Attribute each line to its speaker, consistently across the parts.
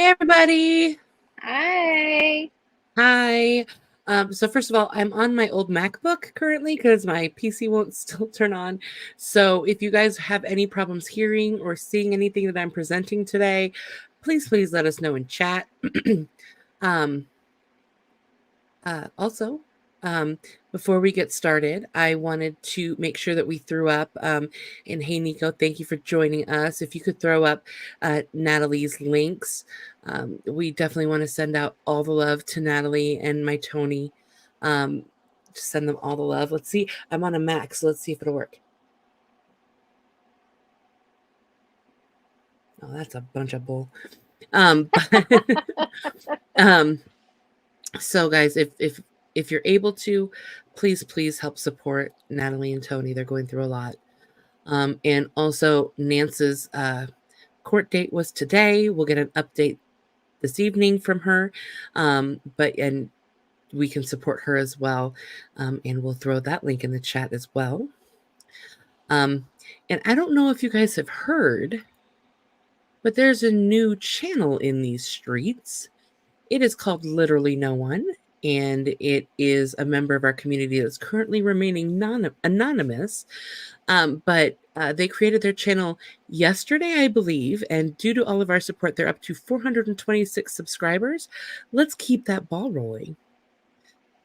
Speaker 1: everybody.
Speaker 2: Hi.
Speaker 1: Hi. So first of all, I'm on my old MacBook currently because my PC won't still turn on. So if you guys have any problems hearing or seeing anything that I'm presenting today, please let us know in chat. um, also, um, before we get started, I wanted to make sure that we threw up. And hey, Nico, thank you for joining us. If you could throw up Natalie's links, we definitely want to send out all the love to Natalie and my Tony. Just send them all the love. Let's see. I'm on a Mac, so let's see if it'll work. Oh, that's a bunch of bull. Um, so guys, if you're able to, please help support Natalie and Tony. They're going through a lot. And also Nance's court date was today. We'll get an update this evening from her. And we can support her as well. And we'll throw that link in the chat as well. And I don't know if you guys have heard, but there's a new channel in these streets. It is called Literally No One, and it is a member of our community that's currently remaining anonymous. But they created their channel yesterday, I believe, and due to all of our support, they're up to 426 subscribers. Let's keep that ball rolling.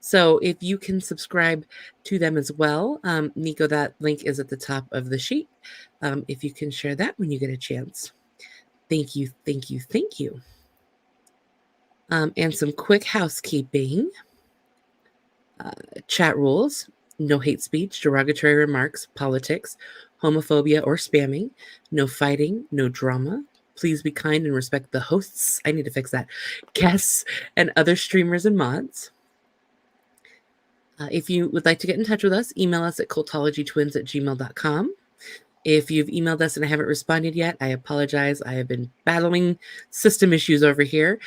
Speaker 1: So if you can subscribe to them as well, Nico, that link is at the top of the sheet. If you can share that when you get a chance. Thank you. And some quick housekeeping. Chat rules: no hate speech, derogatory remarks, politics, homophobia, or spamming. No fighting, no drama. Please be kind and respect the hosts. I need to fix that. Guests and other streamers and mods. If you would like to get in touch with us, email us at cultologytwins@gmail.com. If you've emailed us and I haven't responded yet, I apologize. I have been battling system issues over here.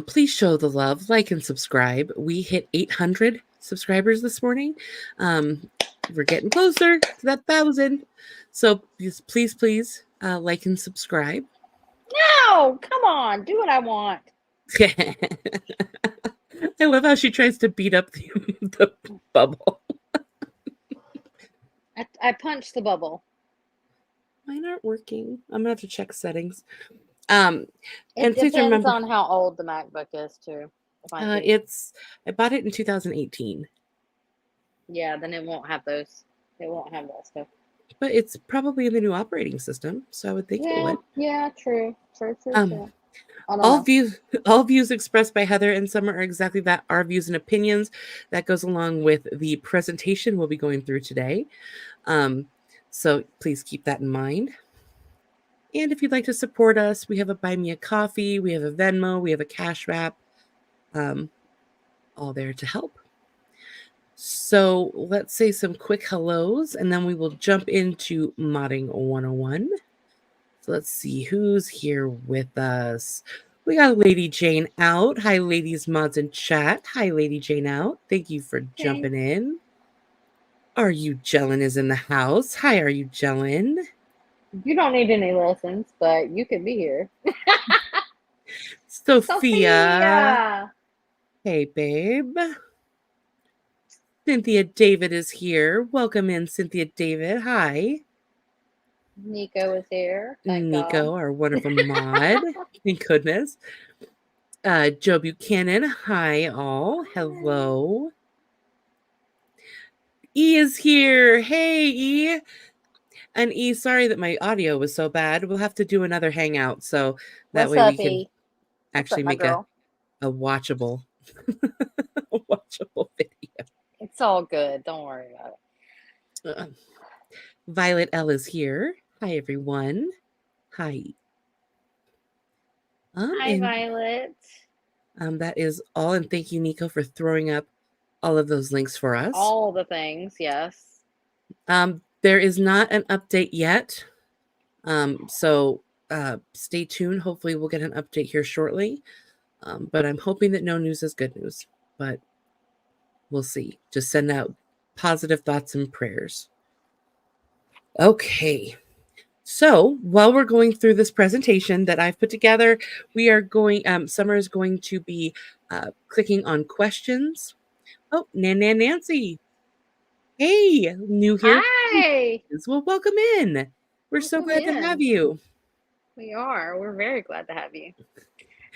Speaker 1: Please show the love, like and subscribe. We hit 800 subscribers this morning. We're getting closer to that 1,000. So please like and subscribe.
Speaker 2: No, come on. Do what I want.
Speaker 1: I love how she tries to beat up the bubble.
Speaker 2: I punched the bubble.
Speaker 1: Mine aren't working. I'm gonna have to check settings.
Speaker 2: It
Speaker 1: And please
Speaker 2: depends
Speaker 1: remember,
Speaker 2: on how old the MacBook is, too.
Speaker 1: I bought it in 2018,
Speaker 2: Yeah, then it won't have those. It won't have that stuff.
Speaker 1: but it's probably in the new operating system, so I would think it would.
Speaker 2: Yeah, true. True.
Speaker 1: Um,
Speaker 2: I don't
Speaker 1: all
Speaker 2: know.
Speaker 1: views expressed by Heather and Summer are exactly that, our views and opinions. That goes along with the presentation we'll be going through today. So please keep that in mind. And if you'd like to support us, we have a Buy Me a Coffee, we have a Venmo, we have a Cash App, all there to help. So let's say some quick hellos, and then we will jump into Modding 101. So let's see who's here with us. We got Lady Jane out. Hi, ladies, mods, and chat. Hi, Lady Jane out. Thank you for jumping in. Are You Jellin is in the house. Hi, Are You Jellin?
Speaker 2: You don't need any lessons, but you could be here.
Speaker 1: Sophia. Hey, babe. Cynthia David is here. Welcome in, Cynthia David. Hi.
Speaker 2: Nico is here. Thank
Speaker 1: Nico,
Speaker 2: God.
Speaker 1: our wonderful mod. Thank goodness. Joe Buchanan. Hi, all. Hello. E is here. Hey, E. And E, sorry that my audio was so bad. We'll have to do another hangout so that way we can actually make a watchable watchable video.
Speaker 2: It's all good. Don't worry about it.
Speaker 1: Violet L is here. Hi, everyone. Hi.
Speaker 2: Hi, Violet.
Speaker 1: That is all. And thank you, Nico, for throwing up all of those links for us.
Speaker 2: All the things, yes.
Speaker 1: There is not an update yet. So stay tuned. Hopefully we'll get an update here shortly. But I'm hoping that no news is good news. But we'll see. Just send out positive thoughts and prayers. Okay. So while we're going through this presentation that I've put together, we are going, Summer is going to be clicking on questions. Oh, Nancy. Hey, new here.
Speaker 2: Hi.
Speaker 1: Well, welcome in. We're so
Speaker 2: Welcome
Speaker 1: glad to have
Speaker 2: in.
Speaker 1: you.
Speaker 2: We are. We're very glad to have you.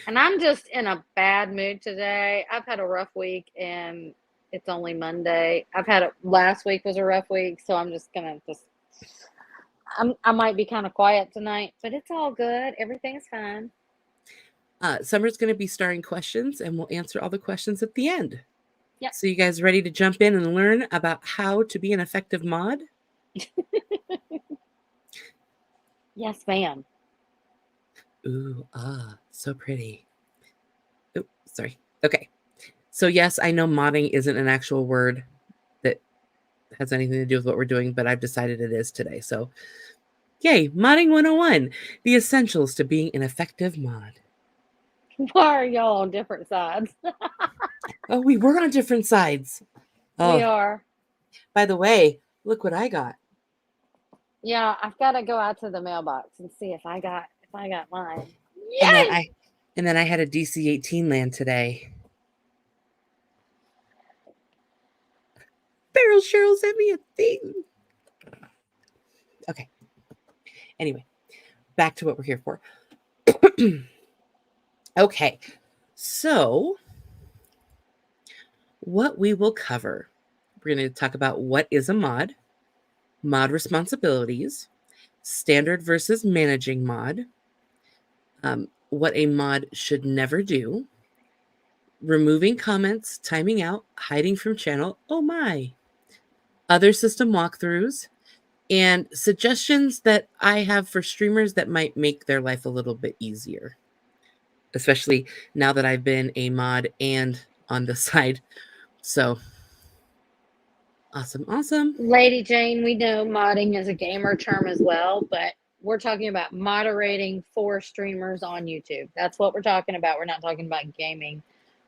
Speaker 2: And I'm just in a bad mood today. I've had a rough week and it's only Monday. Last week was a rough week, so I'm just gonna I might be kind of quiet tonight, but it's all good. Everything's fine.
Speaker 1: Summer's going to be starring questions, and we'll answer all the questions at the end.
Speaker 2: Yep.
Speaker 1: So you guys ready to jump in and learn about how to be an effective mod?
Speaker 2: Yes, ma'am.
Speaker 1: Ooh, so pretty. Oh, sorry. Okay. So yes, I know modding isn't an actual word that has anything to do with what we're doing, but I've decided it is today. So yay, modding 101, the essentials to being an effective mod.
Speaker 2: Why are y'all on different sides?
Speaker 1: Oh, we were on different sides.
Speaker 2: We
Speaker 1: Oh,
Speaker 2: are.
Speaker 1: by the way, look what I got.
Speaker 2: Yeah, I've got to go out to the mailbox and see if I got mine.
Speaker 1: And then
Speaker 2: Yay!
Speaker 1: I had a DC-18 land today. Barrel Cheryl sent me a thing. Okay. Anyway, back to what we're here for. Okay. So, what we will cover, we're going to talk about what is a mod responsibilities, standard versus managing mod, what a mod should never do, removing comments, timing out, hiding from channel, oh my, other system walkthroughs, and suggestions that I have for streamers that might make their life a little bit easier, especially now that I've been a mod and on the side. So awesome.
Speaker 2: Lady Jane, we know modding is a gamer term as well, but we're talking about moderating for streamers on YouTube. That's what we're talking about. We're not talking about gaming.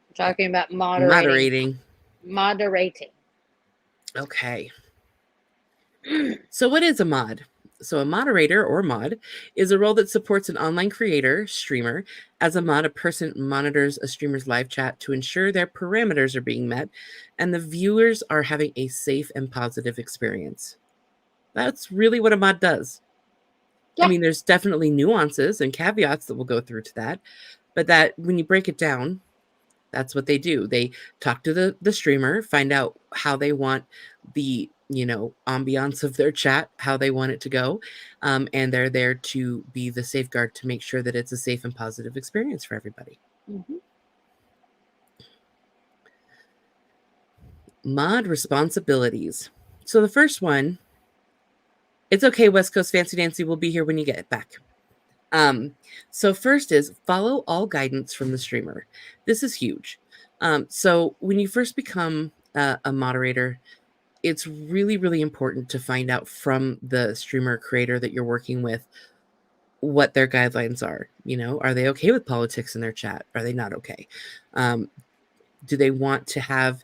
Speaker 2: We're talking about moderating. Moderating.
Speaker 1: Okay. So what is a mod? So a moderator or mod is a role that supports an online creator, streamer. As a mod, a person monitors a streamer's live chat to ensure their parameters are being met and the viewers are having a safe and positive experience. That's really what a mod does.
Speaker 2: Yeah.
Speaker 1: I mean, there's definitely nuances and caveats that we'll go through to that, but that when you break it down, that's what they do. They talk to the streamer, find out how they want the ambiance of their chat, how they want it to go, and they're there to be the safeguard to make sure that it's a safe and positive experience for everybody.
Speaker 2: Mm-hmm.
Speaker 1: Mod responsibilities. So the first one, it's okay, West Coast Fancy Dancy, we'll be here when you get back. So first is follow all guidance from the streamer. This is huge. So when you first become a moderator, it's really, really important to find out from the streamer creator that you're working with what their guidelines are. Are they okay with politics in their chat? Are they not okay? Do they want to have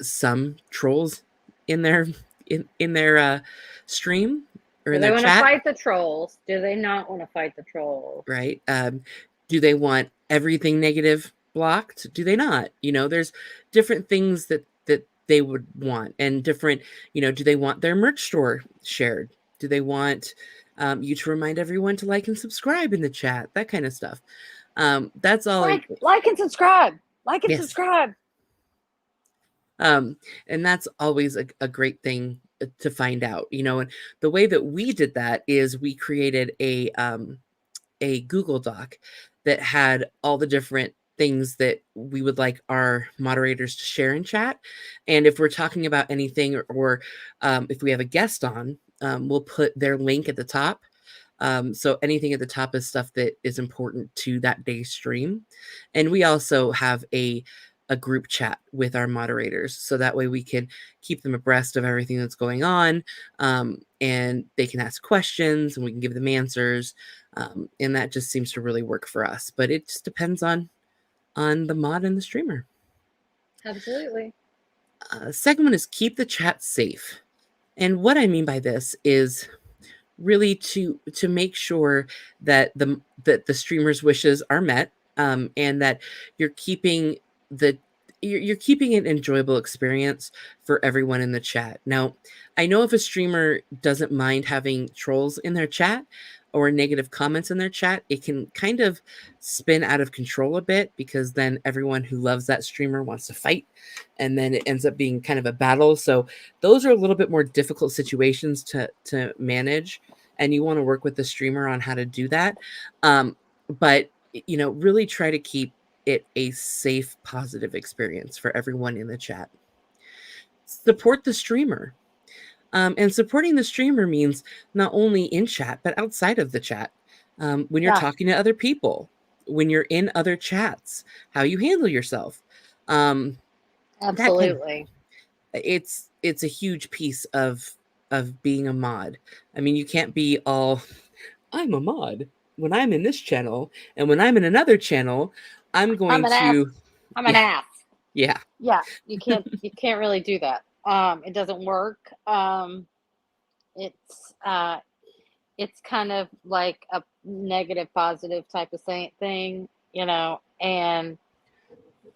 Speaker 1: some trolls in their stream or
Speaker 2: Do
Speaker 1: in
Speaker 2: they
Speaker 1: their
Speaker 2: want to
Speaker 1: chat?
Speaker 2: fight the trolls? Do they not want to fight the trolls?
Speaker 1: Right? Do they want everything negative blocked? Do they not? There's different things that they would want, and different, do they want their merch store shared? Do they want you to remind everyone to like and subscribe in the chat? That kind of stuff. That's all.
Speaker 2: Like and subscribe. Like and
Speaker 1: Yes.
Speaker 2: subscribe.
Speaker 1: And that's always a great thing to find out, and the way that we did that is we created a Google Doc that had all the different things that we would like our moderators to share in chat. And if we're talking about anything, or if we have a guest on, we'll put their link at the top. So anything at the top is stuff that is important to that day's stream. And we also have a group chat with our moderators, so that way we can keep them abreast of everything that's going on, and they can ask questions and we can give them answers, and that just seems to really work for us. But it just depends on the mod and the streamer.
Speaker 2: Absolutely.
Speaker 1: Second one is keep the chat safe. And what I mean by this is really to make sure that the streamer's wishes are met, and that you're keeping the you're keeping an enjoyable experience for everyone in the chat. Now, I know if a streamer doesn't mind having trolls in their chat or negative comments in their chat, it can kind of spin out of control a bit, because then everyone who loves that streamer wants to fight, and then it ends up being kind of a battle. So those are a little bit more difficult situations to manage, and you want to work with the streamer on how to do that. But really try to keep it a safe, positive experience for everyone in the chat. Support the streamer. And supporting the streamer means not only in chat, but outside of the chat. When you're
Speaker 2: Yeah,
Speaker 1: talking to other people, when you're in other chats, how you handle yourself. That kind of,
Speaker 2: absolutely.
Speaker 1: it's a huge piece of being a mod. I mean, you can't be all, I'm a mod when I'm in this channel, and when I'm in another channel, I'm
Speaker 2: I'm
Speaker 1: going
Speaker 2: an ass.
Speaker 1: to,
Speaker 2: I'm an
Speaker 1: yeah,
Speaker 2: ass.
Speaker 1: yeah,
Speaker 2: Yeah, you can't really do that. It doesn't work. It's it's kind of like a negative positive type of thing, and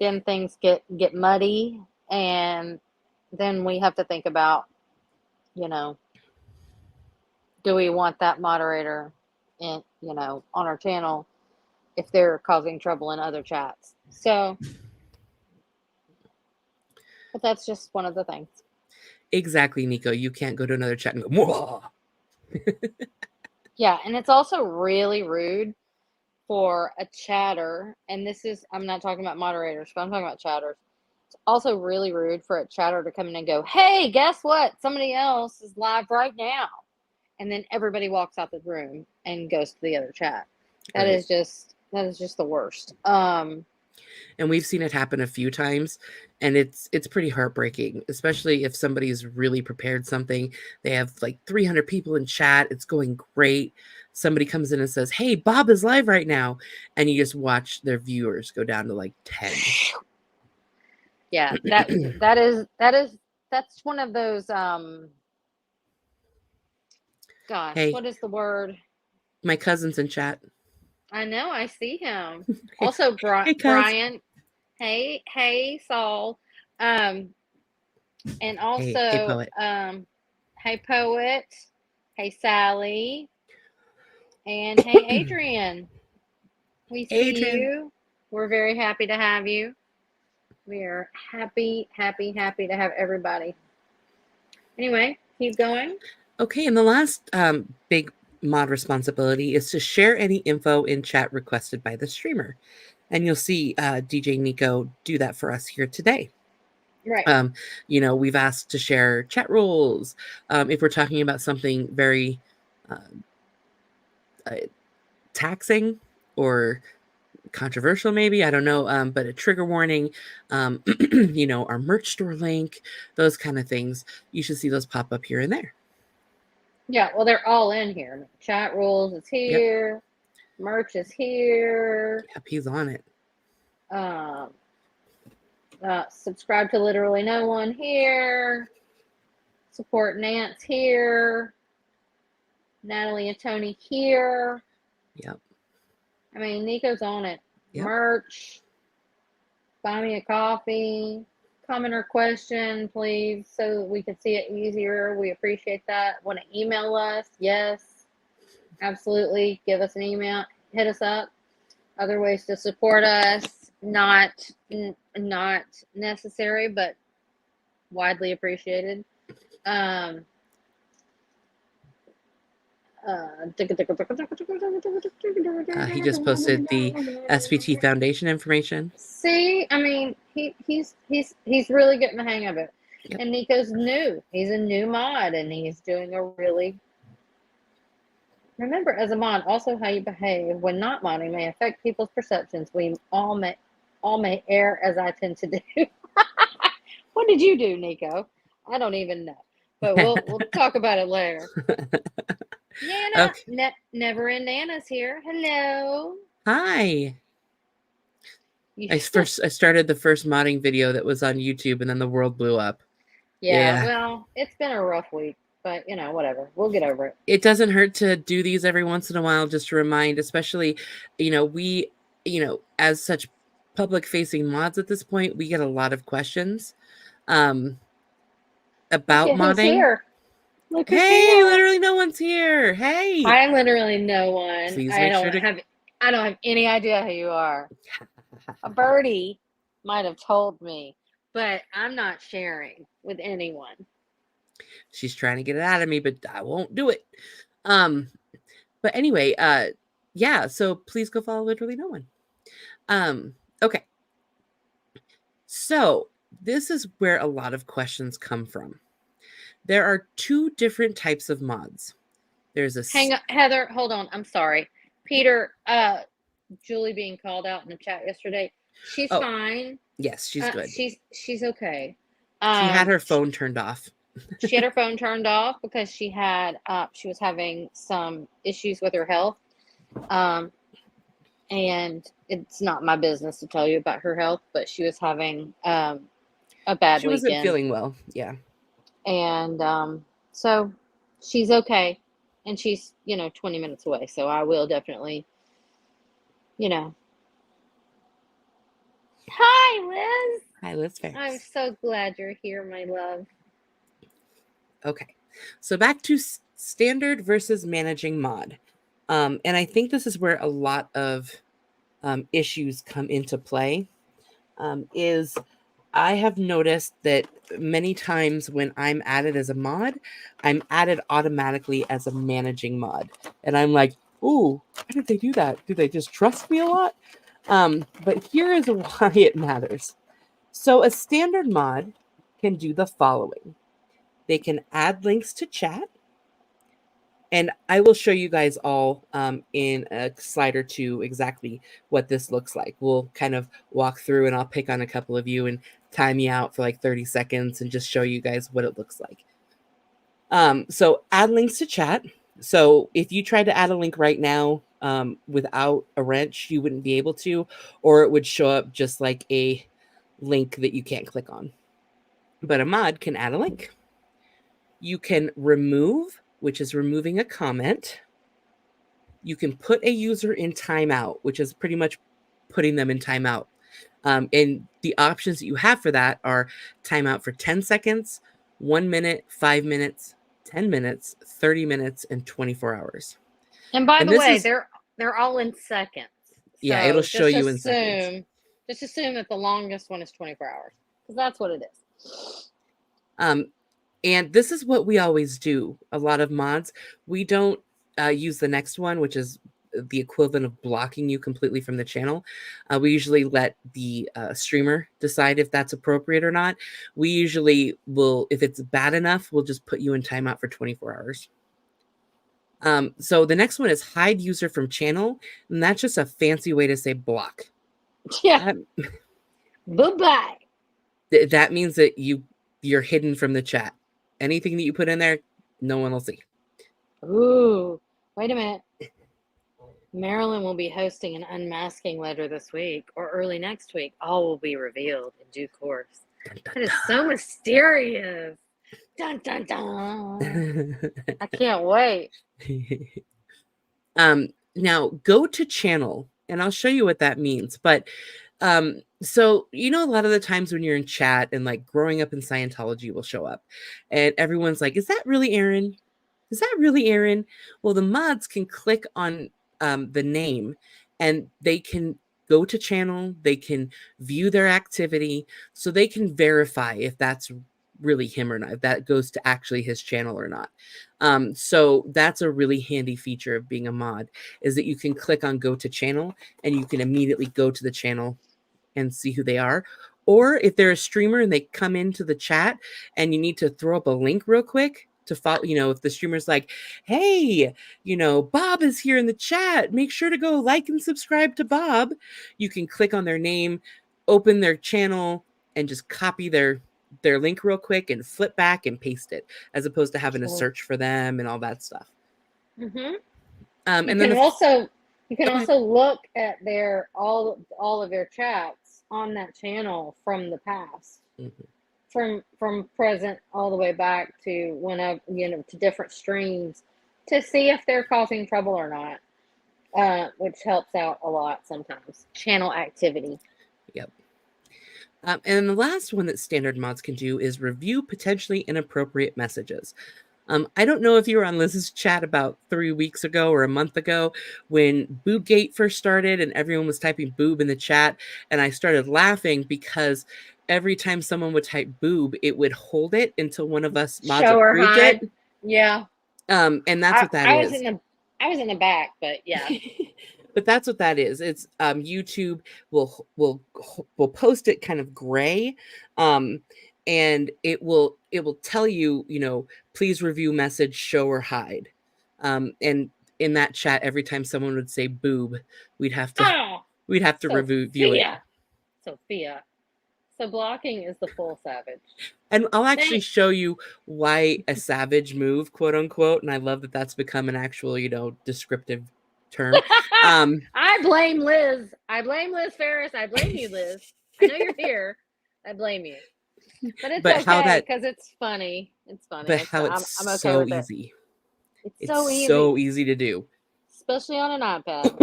Speaker 2: then things get muddy, and then we have to think about, you know, do we want that moderator in, on our channel if they're causing trouble in other chats. So, but that's just one of the things.
Speaker 1: exactly, Nico. You can't go to another chat and go, "Mwah."
Speaker 2: Yeah, and it's also really rude for a chatter, and this is, I'm not talking about moderators, but I'm talking about chatters. It's also really rude for a chatter to come in and go, "Hey, guess what? Somebody else is live right now." And then everybody walks out the room and goes to the other chat. That
Speaker 1: Right.
Speaker 2: is just the worst.
Speaker 1: And we've seen it happen a few times, and it's pretty heartbreaking, especially if somebody's really prepared something. They have like 300 people in chat, it's going great. Somebody comes in and says, "Hey, Bob is live right now," and you just watch their viewers go down to like 10.
Speaker 2: Yeah, that's one of those gosh,
Speaker 1: Hey,
Speaker 2: what is the word?
Speaker 1: my cousin's in chat.
Speaker 2: I know, I see him. Also,
Speaker 1: Hey, cuz.
Speaker 2: Brian. Hey, Saul. Um, and
Speaker 1: Hey,
Speaker 2: also,
Speaker 1: poet.
Speaker 2: hey, Poet. Hey, Sally. And hey, Adrian. We see
Speaker 1: Adrian.
Speaker 2: you. We're very happy to have you. We are happy, happy, happy to have everybody. Anyway, keep going.
Speaker 1: Okay, and the last big mod responsibility is to share any info in chat requested by the streamer. And you'll see DJ Nico do that for us here today.
Speaker 2: Right.
Speaker 1: We've asked to share chat rules. If we're talking about something very uh, uh, taxing or controversial, maybe, I don't know, but a trigger warning, our merch store link, those kind of things, you should see those pop up here and there.
Speaker 2: Yeah, well, they're all in here. Chat rules is
Speaker 1: Yep.
Speaker 2: here. Merch is here.
Speaker 1: Yep, he's on it.
Speaker 2: Um, subscribe to literally no one here. Support Nance here. Natalie and Tony here.
Speaker 1: Yep.
Speaker 2: I mean, Nico's on it.
Speaker 1: Yep.
Speaker 2: Merch. Buy me a coffee. Comment or question, please, so that we can see it easier. We appreciate that. Want to email us? Yes, absolutely. Give us an email. Hit us up. Other ways to support us, not necessary, but widely appreciated.
Speaker 1: He just posted the SPT Foundation information.
Speaker 2: See, I mean, he's really getting the hang of it.
Speaker 1: Yep.
Speaker 2: And Nico's new. He's a new mod, and he's doing a really. Remember, as a mod, also how you behave when not modding may affect people's perceptions. We all may err, as I tend to do. What did you do, Nico? I don't even know, but we'll talk about it later. Nana,
Speaker 1: Okay.
Speaker 2: Never in Nana's here. Hello.
Speaker 1: Hi.
Speaker 2: You,
Speaker 1: I started the first modding video that was on YouTube, and then the world blew up.
Speaker 2: yeah,
Speaker 1: Yeah.
Speaker 2: well, it's been a rough week. but you know, whatever. We'll get over it.
Speaker 1: It doesn't hurt to do these every once in a while just to remind, especially, we, as such public facing mods at this point, we get a lot of questions
Speaker 2: Look
Speaker 1: about
Speaker 2: at who's
Speaker 1: modding.
Speaker 2: here. Look who's
Speaker 1: Hey,
Speaker 2: here.
Speaker 1: literally no one's here. Hey.
Speaker 2: I literally no one.
Speaker 1: Please
Speaker 2: I
Speaker 1: make
Speaker 2: don't
Speaker 1: sure to
Speaker 2: have any idea who you are. A birdie might have told me, but I'm not sharing with anyone.
Speaker 1: She's trying to get it out of me, but I won't do it. But anyway, yeah, so please go follow literally no one. Okay. So this is where a lot of questions come from. There are two different types of mods. There's a
Speaker 2: Hang on, Heather, hold on. I'm sorry. Peter, Julie being called out in the chat yesterday. She's fine.
Speaker 1: Yes, she's good.
Speaker 2: She's okay.
Speaker 1: She had her phone turned off.
Speaker 2: She had her phone turned off because she was having some issues with her health. And it's not my business to tell you about her health, but she was having a bad weekend.
Speaker 1: She wasn't feeling well, yeah.
Speaker 2: And so she's okay. And she's, 20 minutes away. So I will definitely, Hi, Liz.
Speaker 1: Hi, Liz Ferris.
Speaker 2: I'm so glad you're here, my love.
Speaker 1: Okay. So back to standard versus managing mod. And I think this is where a lot of issues come into play. Is I have noticed that many times when I'm added as a mod, I'm added automatically as a managing mod. And I'm like, ooh, why did they do that? Do they just trust me a lot? But here is why it matters. So a standard mod can do the following. They can add links to chat. And I will show you guys all in a slide or two exactly what this looks like. We'll kind of walk through and I'll pick on a couple of you and time you out for like 30 seconds and just show you guys what it looks like. So add links to chat. So if you tried to add a link right now without a wrench, you wouldn't be able to, or it would show up just like a link that you can't click on. But a mod can add a link. You can remove, which is removing a comment. You can put a user in timeout, which is pretty much putting them in timeout. And the options that you have for that are timeout for 10 seconds, 1 minute, 5 minutes, 10 minutes, 30 minutes, and 24 hours.
Speaker 2: And by the way, they're all in seconds.
Speaker 1: Yeah, it'll show you in seconds.
Speaker 2: Just assume that the longest one is 24 hours because that's what it is.
Speaker 1: And this is what we always do. A lot of mods, we don't use the next one, which is the equivalent of blocking you completely from the channel. We usually let the streamer decide if that's appropriate or not. We usually will, if it's bad enough, we'll just put you in timeout for 24 hours. So the next one is hide user from channel, and that's just a fancy way to say block.
Speaker 2: Yeah. Bye-bye.
Speaker 1: That means that you're hidden from the chat. Anything that you put in there, no one will see.
Speaker 2: Ooh, wait a minute. Marilyn will be hosting an unmasking later this week or early next week. All will be revealed in due course. Dun, dun, that is so mysterious. Dun, dun, dun. I can't wait.
Speaker 1: Now go to channel, and I'll show you what that means. But so, a lot of the times when you're in chat and like growing up in Scientology will show up and everyone's like, is that really Aaron? Is that really Aaron? Well, the mods can click on the name and they can go to channel. They can view their activity so they can verify if that's really him or not, if that goes to actually his channel or not. So that's a really handy feature of being a mod is that you can click on go to channel and you can immediately go to the channel and see who they are. Or if they're a streamer and they come into the chat and you need to throw up a link real quick to follow, if the streamer's like, hey, Bob is here in the chat, make sure to go like and subscribe to Bob. You can click on their name, open their channel, and just copy their link real quick and flip back and paste it, as opposed to having to search for them and all that stuff.
Speaker 2: Mm-hmm.
Speaker 1: And
Speaker 2: you
Speaker 1: then
Speaker 2: can also look at all of their chats on that channel from the past.
Speaker 1: Mm-hmm.
Speaker 2: from present all the way back to when I, to different streams to see if they're causing trouble or not, which helps out a lot sometimes. Channel activity.
Speaker 1: Yep. And the last one that standard mods can do is review potentially inappropriate messages. I don't know if you were on Liz's chat about 3 weeks ago or a month ago when Boobgate first started and everyone was typing boob in the chat. And I started laughing because every time someone would type boob, it would hold it until one of us mods
Speaker 2: Show or
Speaker 1: approved
Speaker 2: hide.
Speaker 1: it.
Speaker 2: Yeah.
Speaker 1: And that's what that is.
Speaker 2: I was in the back, but yeah.
Speaker 1: But that's what that is. It's YouTube will post it kind of gray, and it will tell you, please review message, show or hide. And in that chat, every time someone would say boob, we'd have to review it.
Speaker 2: Sophia. So blocking is the full savage.
Speaker 1: And I'll actually show you why a savage move, quote unquote. And I love that that's become an actual, descriptive term.
Speaker 2: I blame Liz. I blame Liz Ferris. I blame you, Liz. I know you're here. I blame you. But it's okay because it's funny. It's funny.
Speaker 1: But I'm okay so with easy.
Speaker 2: It's so easy.
Speaker 1: So easy to do.
Speaker 2: Especially on an iPad.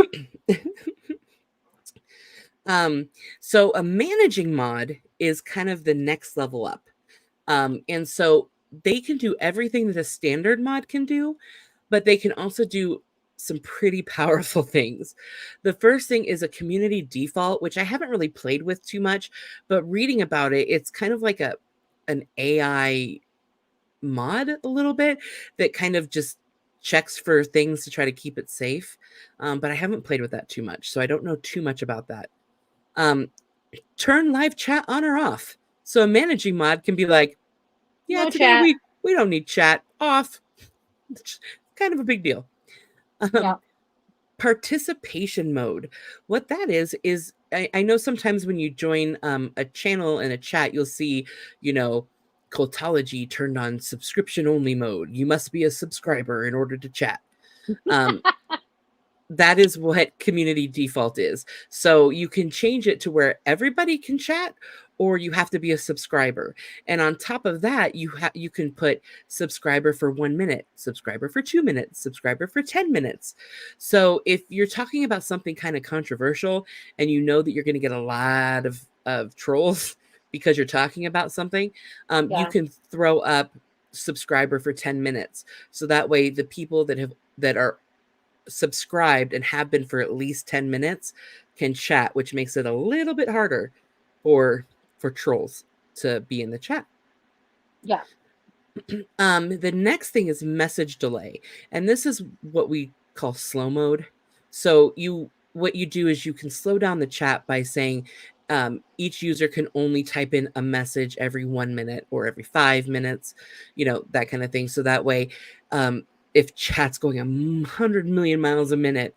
Speaker 1: So a managing mod is kind of the next level up. And so they can do everything that a standard mod can do, but they can also do some pretty powerful things. The first thing is a community default, which I haven't really played with too much, but reading about it, it's kind of like an AI mod a little bit that kind of just checks for things to try to keep it safe. But I haven't played with that too much, so I don't know too much about that. Turn live chat on or off. So a managing mod can be like, yeah, today we don't need chat, off. It's kind of a big deal. Participation mode. What that is I know sometimes when you join a channel in a chat, you'll see, Cultology turned on subscription only mode. You must be a subscriber in order to chat. That is what community default is. So you can change it to where everybody can chat, or you have to be a subscriber. And on top of that, you can put subscriber for 1 minute, subscriber for 2 minutes, subscriber for 10 minutes. So if you're talking about something kind of controversial and you know that you're going to get a lot of trolls because you're talking about something, you can throw up subscriber for 10 minutes. So that way the people that are subscribed and have been for at least 10 minutes can chat, which makes it a little bit harder for trolls to be in the chat.
Speaker 2: Yeah.
Speaker 1: The next thing is message delay, and this is what we call slow mode. So what you do is you can slow down the chat by saying each user can only type in a message every 1 minute or every 5 minutes, that kind of thing. So that way, if chat's going 100 million miles a minute,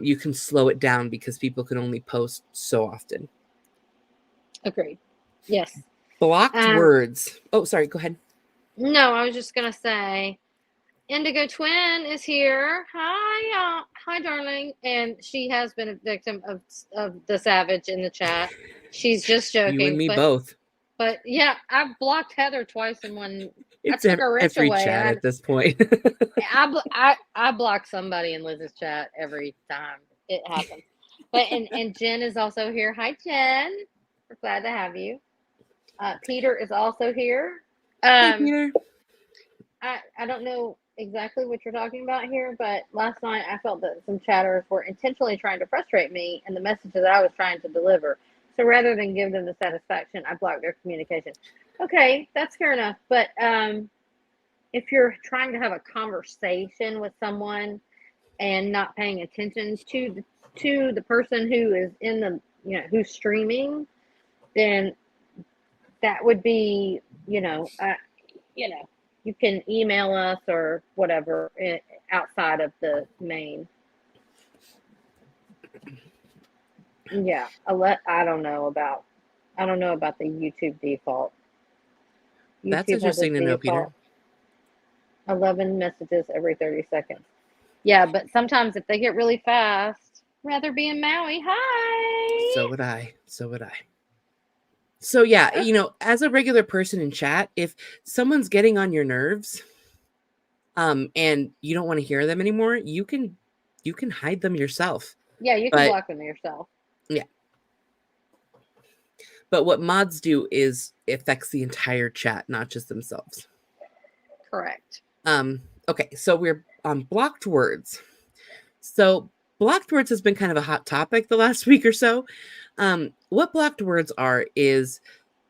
Speaker 1: you can slow it down because people can only post so often.
Speaker 2: Agreed. Yes.
Speaker 1: Blocked words. Oh, sorry. Go ahead.
Speaker 2: No, I was just going to say, Indigo Twin is here. Hi, darling. And she has been a victim of the savage in the chat. She's just joking.
Speaker 1: You and me both.
Speaker 2: But yeah, I've blocked Heather twice in one.
Speaker 1: It's every chat at this point.
Speaker 2: I block somebody in Liz's chat every time it happens. But and Jen is also here. Hi, Jen. We're glad to have you. Peter is also here.
Speaker 1: Hey, Peter.
Speaker 2: I don't know exactly what you're talking about here, but last night I felt that some chatters were intentionally trying to frustrate me and the message that I was trying to deliver. So rather than give them the satisfaction, I blocked their communication. Okay, that's fair enough. But if you're trying to have a conversation with someone and not paying attention to the person who is in the, who's streaming, then that would be, you can email us or whatever outside of the main. Yeah, I don't know about the YouTube default.
Speaker 1: That's interesting to know, Peter.
Speaker 2: 11 messages every 30 seconds. Yeah, but sometimes if they get really fast, rather be in Maui. Hi.
Speaker 1: So would I. So yeah, as a regular person in chat, if someone's getting on your nerves, and you don't want to hear them anymore, you can hide them yourself.
Speaker 2: Yeah, you can
Speaker 1: But
Speaker 2: block them yourself.
Speaker 1: yeah. But what mods do is it affects the entire chat, not just themselves.
Speaker 2: Correct.
Speaker 1: Okay, so we're on blocked words. So blocked words has been kind of a hot topic the last week or so. What blocked words are is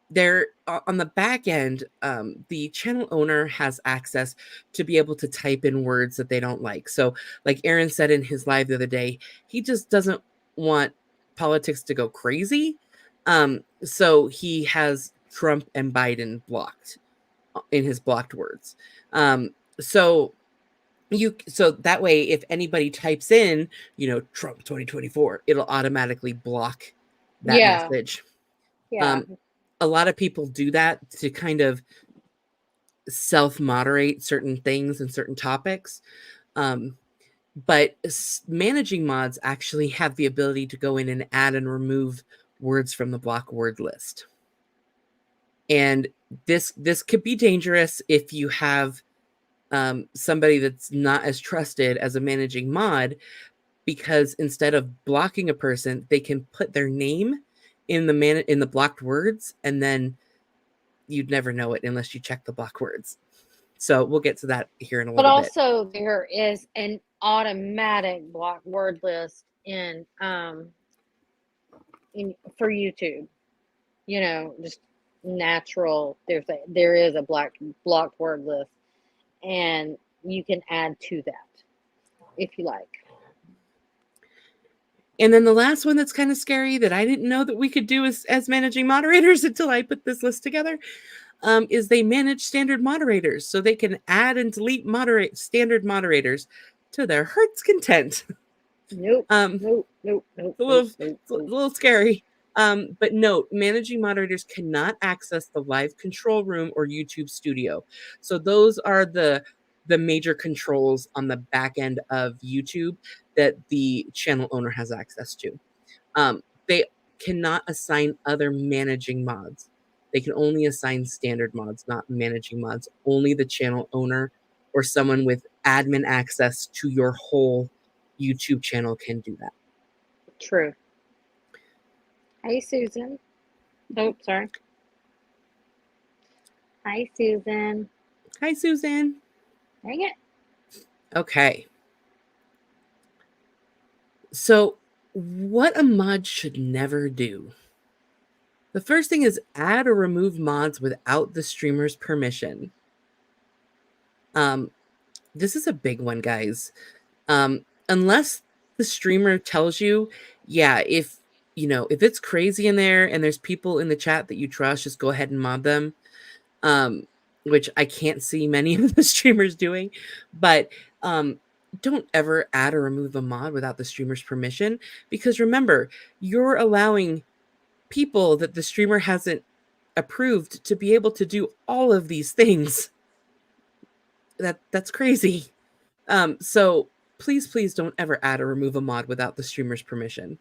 Speaker 1: they're on the back end. The channel owner has access to be able to type in words that they don't like. So, like Aaron said in his live the other day, he just doesn't want politics to go crazy. So he has Trump and Biden blocked in his blocked words. So that way, if anybody types in, Trump 2024, it'll automatically block that
Speaker 2: Yeah.
Speaker 1: message.
Speaker 2: Yeah.
Speaker 1: A lot of people do that to kind of self-moderate certain things and certain topics. But managing mods actually have the ability to go in and add and remove words from the block word list. And this could be dangerous if you have somebody that's not as trusted as a managing mod, because instead of blocking a person, they can put their name in the blocked words, and then you'd never know it unless you check the block words. So we'll get to that here in a
Speaker 2: But
Speaker 1: little bit.
Speaker 2: also there is an automatic block word list in for YouTube. Just natural. There is a blocked word list, and you can add to that if you like.
Speaker 1: And then the last one that's kind of scary that I didn't know that we could do as managing moderators until I put this list together, is they manage standard moderators. So they can add and delete standard moderators to their heart's content.
Speaker 2: Nope. Nope.
Speaker 1: It's a little scary. But note, managing moderators cannot access the live control room or YouTube studio. So those are the major controls on the back end of YouTube that the channel owner has access to. They cannot assign other managing mods. They can only assign standard mods, not managing mods. Only the channel owner or someone with admin access to your whole YouTube channel can do that.
Speaker 2: True. Hey, Susan. Oh, sorry. Hi, Susan.
Speaker 1: Hi, Susan.
Speaker 2: Dang it.
Speaker 1: Okay. So, what a mod should never do. The first thing is add or remove mods without the streamer's permission. This is a big one, guys. Unless the streamer tells you, yeah, if it's crazy in there and there's people in the chat that you trust, just go ahead and mod them. Which I can't see many of the streamers doing, but don't ever add or remove a mod without the streamer's permission, because remember, you're allowing people that the streamer hasn't approved to be able to do all of these things. That's crazy. So please don't ever add or remove a mod without the streamer's permission.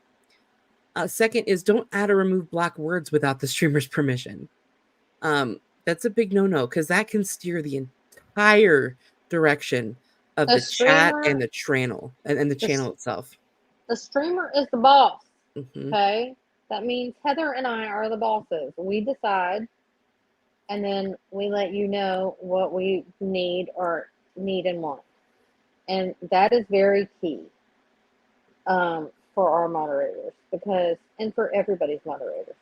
Speaker 1: Second is don't add or remove block words without the streamer's permission. That's a big no-no, because that can steer the entire direction of the chat and the channel and the channel itself.
Speaker 2: The streamer is the boss.
Speaker 1: Mm-hmm.
Speaker 2: Okay? That means Heather and I are the bosses. We decide, and then we let you know what we need and want. And that is very key for our moderators, and for everybody's moderators.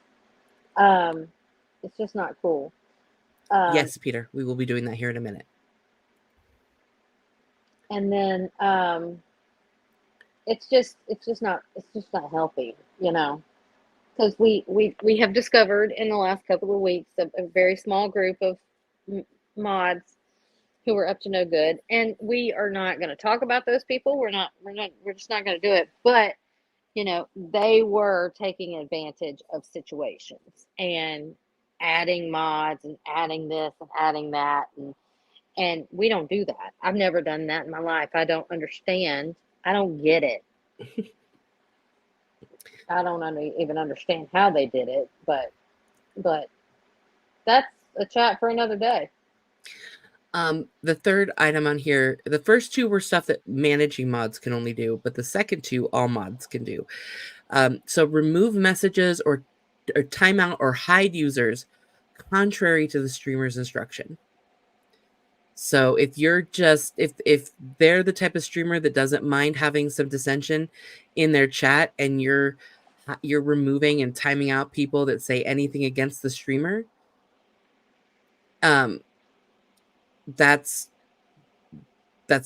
Speaker 2: It's just not cool.
Speaker 1: Yes, Peter, we will be doing that here in a minute.
Speaker 2: And then it's just not healthy, because we have discovered in the last couple of weeks a very small group of mods who are up to no good, and we are not going to talk about those people. We're just not going to do it. But they were taking advantage of situations and adding mods and adding this and adding that, and we don't do that. I've never done that in my life. I don't understand. I don't get it. I don't even understand how they did it, but But that's a chat for another day.
Speaker 1: The third item on here, the first two were stuff that managing mods can only do, but the second two, all mods can do. So remove messages or timeout or hide users contrary to the streamer's instruction. So if you're just if they're the type of streamer that doesn't mind having some dissension in their chat and you're removing and timing out people that say anything against the streamer, that's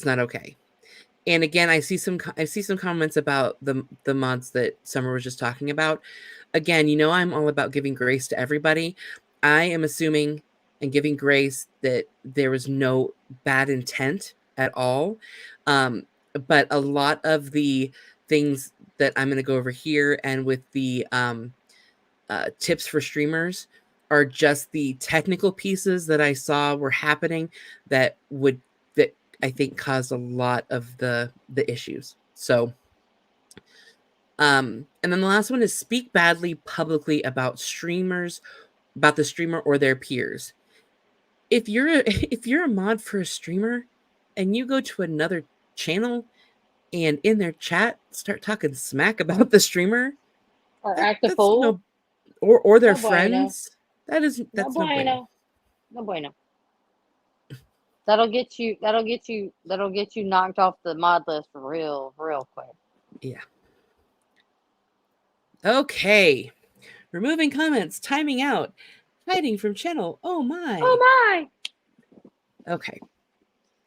Speaker 1: not okay. And again, I see some comments about the mods that Summer was just talking about. Again, I'm all about giving grace to everybody. I am assuming and giving grace that there was no bad intent at all. But a lot of the things that I'm going to go over here and with the tips for streamers are just the technical pieces that I saw were happening that I think caused a lot of the issues. So, and then the last one is speak badly publicly about the streamer or their peers. If you're a mod for a streamer and you go to another channel and in their chat start talking smack about the streamer,
Speaker 2: Or act a
Speaker 1: that's
Speaker 2: fool.
Speaker 1: no, or their
Speaker 2: No bueno.
Speaker 1: friends,
Speaker 2: No
Speaker 1: that's no bueno.
Speaker 2: bueno. No bueno. That'll get you. That'll get you. That'll get you knocked off the mod list real quick.
Speaker 1: Yeah. Okay. Removing comments, timing out, hiding from channel. Oh my.
Speaker 2: Oh my.
Speaker 1: Okay.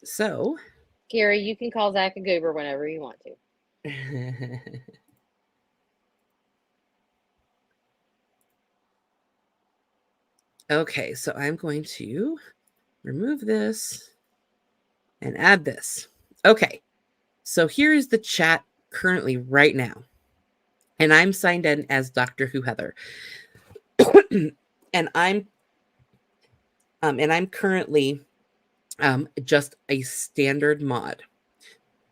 Speaker 1: So,
Speaker 2: Gary, you can call Zach a goober whenever you want to.
Speaker 1: okay, so I'm going to remove this and add this. Okay. So here is the chat currently right now. And I'm signed in as Doctor Who Heather. and I'm currently just a standard mod.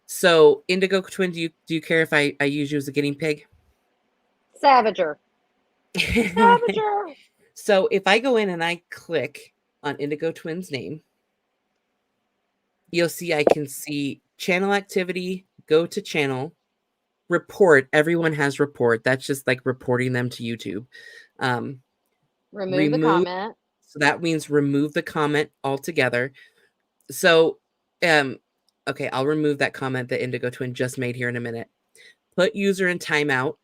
Speaker 1: So Indigo Twin, do you care if I use you as a guinea pig?
Speaker 2: Savager. Savager.
Speaker 1: So if I go in and I click on Indigo Twin's name, you'll see I can see channel activity, go to channel, report. Everyone has report. That's just like reporting them to YouTube.
Speaker 2: Remove the comment.
Speaker 1: So that means remove the comment altogether. So, okay, I'll remove that comment that Indigo Twin just made here in a minute. Put user in timeout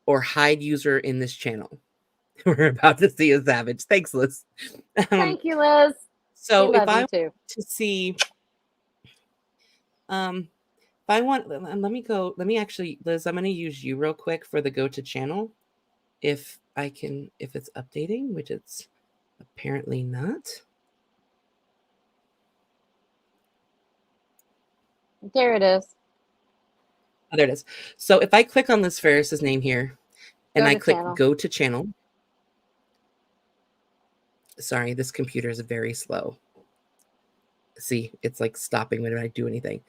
Speaker 1: or hide user in this channel. We're about to see a savage. Thanks, Liz.
Speaker 2: Thank you, Liz.
Speaker 1: So if I want to see, if I want, let me actually, Liz, I'm going to use you real quick for the go to channel. If it's updating, which it's apparently not.
Speaker 2: There it is.
Speaker 1: Oh, there it is. So if I click on Liz Ferris's name here and I click go to channel. Sorry, this computer is very slow. See, it's like stopping when I do anything.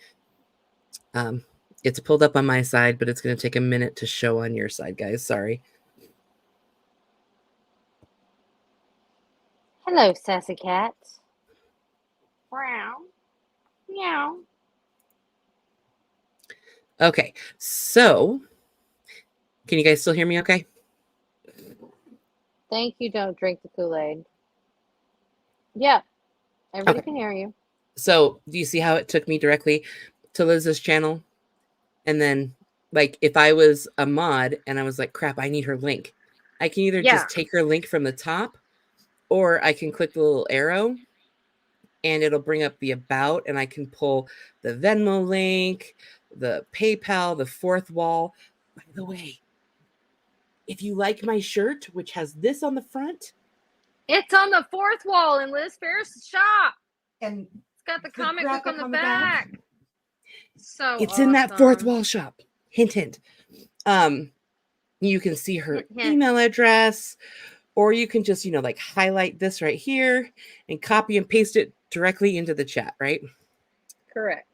Speaker 1: It's pulled up on my side, but it's going to take a minute to show on your side, guys. Sorry.
Speaker 2: Hello, sassy cat. Meow. Meow.
Speaker 1: Okay, so can you guys still hear me okay?
Speaker 2: Thank you, don't drink the Kool-Aid. Yeah, everybody can hear you.
Speaker 1: So do you see how it took me directly to Liz's channel? And then, like, if I was a mod and I was like, crap, I need her link, I can either just take her link from the top, or I can click the little arrow and it'll bring up the about, and I can pull the Venmo link, the PayPal, the fourth wall. By the way, if you like my shirt, which has this on the front,
Speaker 2: it's on the fourth wall in Liz Ferris' shop.
Speaker 1: And
Speaker 2: it's got the comic book on the back. So
Speaker 1: it's awesome. In that fourth wall shop. Hint, hint. You can see her email address, or you can just, like highlight this right here and copy and paste it directly into the chat, right?
Speaker 2: Correct.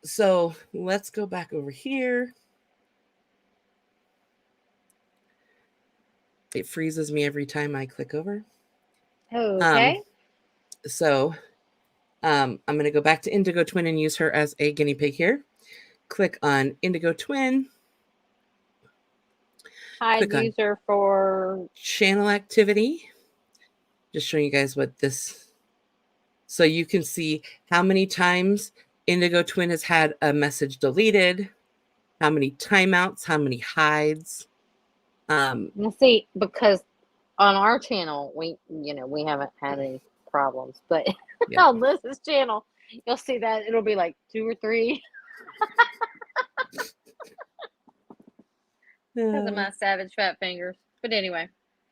Speaker 1: So let's go back over here. It freezes me every time I click over.
Speaker 2: Okay.
Speaker 1: So I'm going to go back to Indigo Twin and use her as a guinea pig here. Click on Indigo Twin.
Speaker 2: Hide user for
Speaker 1: channel activity. Just showing you guys what this, so you can see how many times Indigo Twin has had a message deleted, how many timeouts, how many hides.
Speaker 2: We'll see, because on our channel, we haven't had any problems, but yeah. On Liz's channel, you'll see that it'll be like 2 or 3. Because of my savage fat fingers. But anyway.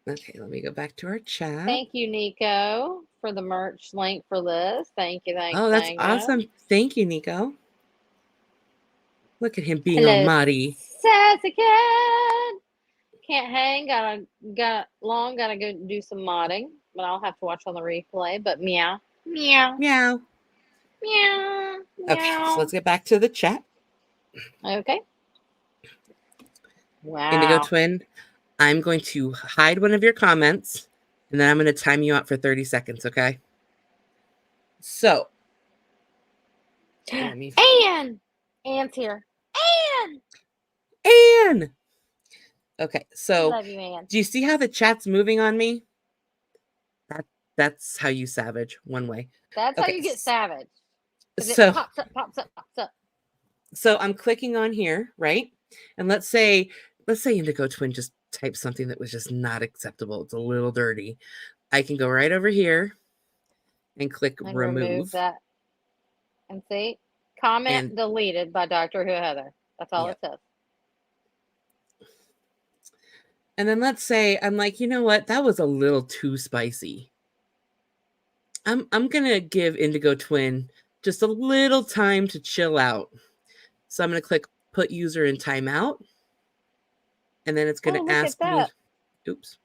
Speaker 1: Okay, let me go back to our chat.
Speaker 2: Thank you, Nico, for the merch link for Liz. Thank you.
Speaker 1: Oh, that's awesome. Thank you, Nico. Look at him being all naughty.
Speaker 2: Sassy cat. Can't hang. Gotta go do some modding, but I'll have to watch on the replay. But meow, meow,
Speaker 1: meow,
Speaker 2: meow.
Speaker 1: Okay, so let's get back to the chat.
Speaker 2: Okay. Wow.
Speaker 1: Indigo Twin, I'm going to hide one of your comments, and then I'm going to time you out for 30 seconds. Okay. So.
Speaker 2: Anne's here.
Speaker 1: Anne. Okay, so
Speaker 2: love you, Anne.
Speaker 1: Do you see how the chat's moving on me? That's how you savage one way.
Speaker 2: That's how you get savage.
Speaker 1: So
Speaker 2: it pops up.
Speaker 1: So I'm clicking on here, right? And let's say Indigo Twin just typed something that was just not acceptable. It's a little dirty. I can go right over here and click remove
Speaker 2: that. And see, comment deleted by Dr. Who Heather. That's all it says.
Speaker 1: And then let's say I'm like, you know what? That was a little too spicy. I'm gonna give Indigo Twin just a little time to chill out. So I'm gonna click put user in timeout. And then it's gonna ask me. Oops.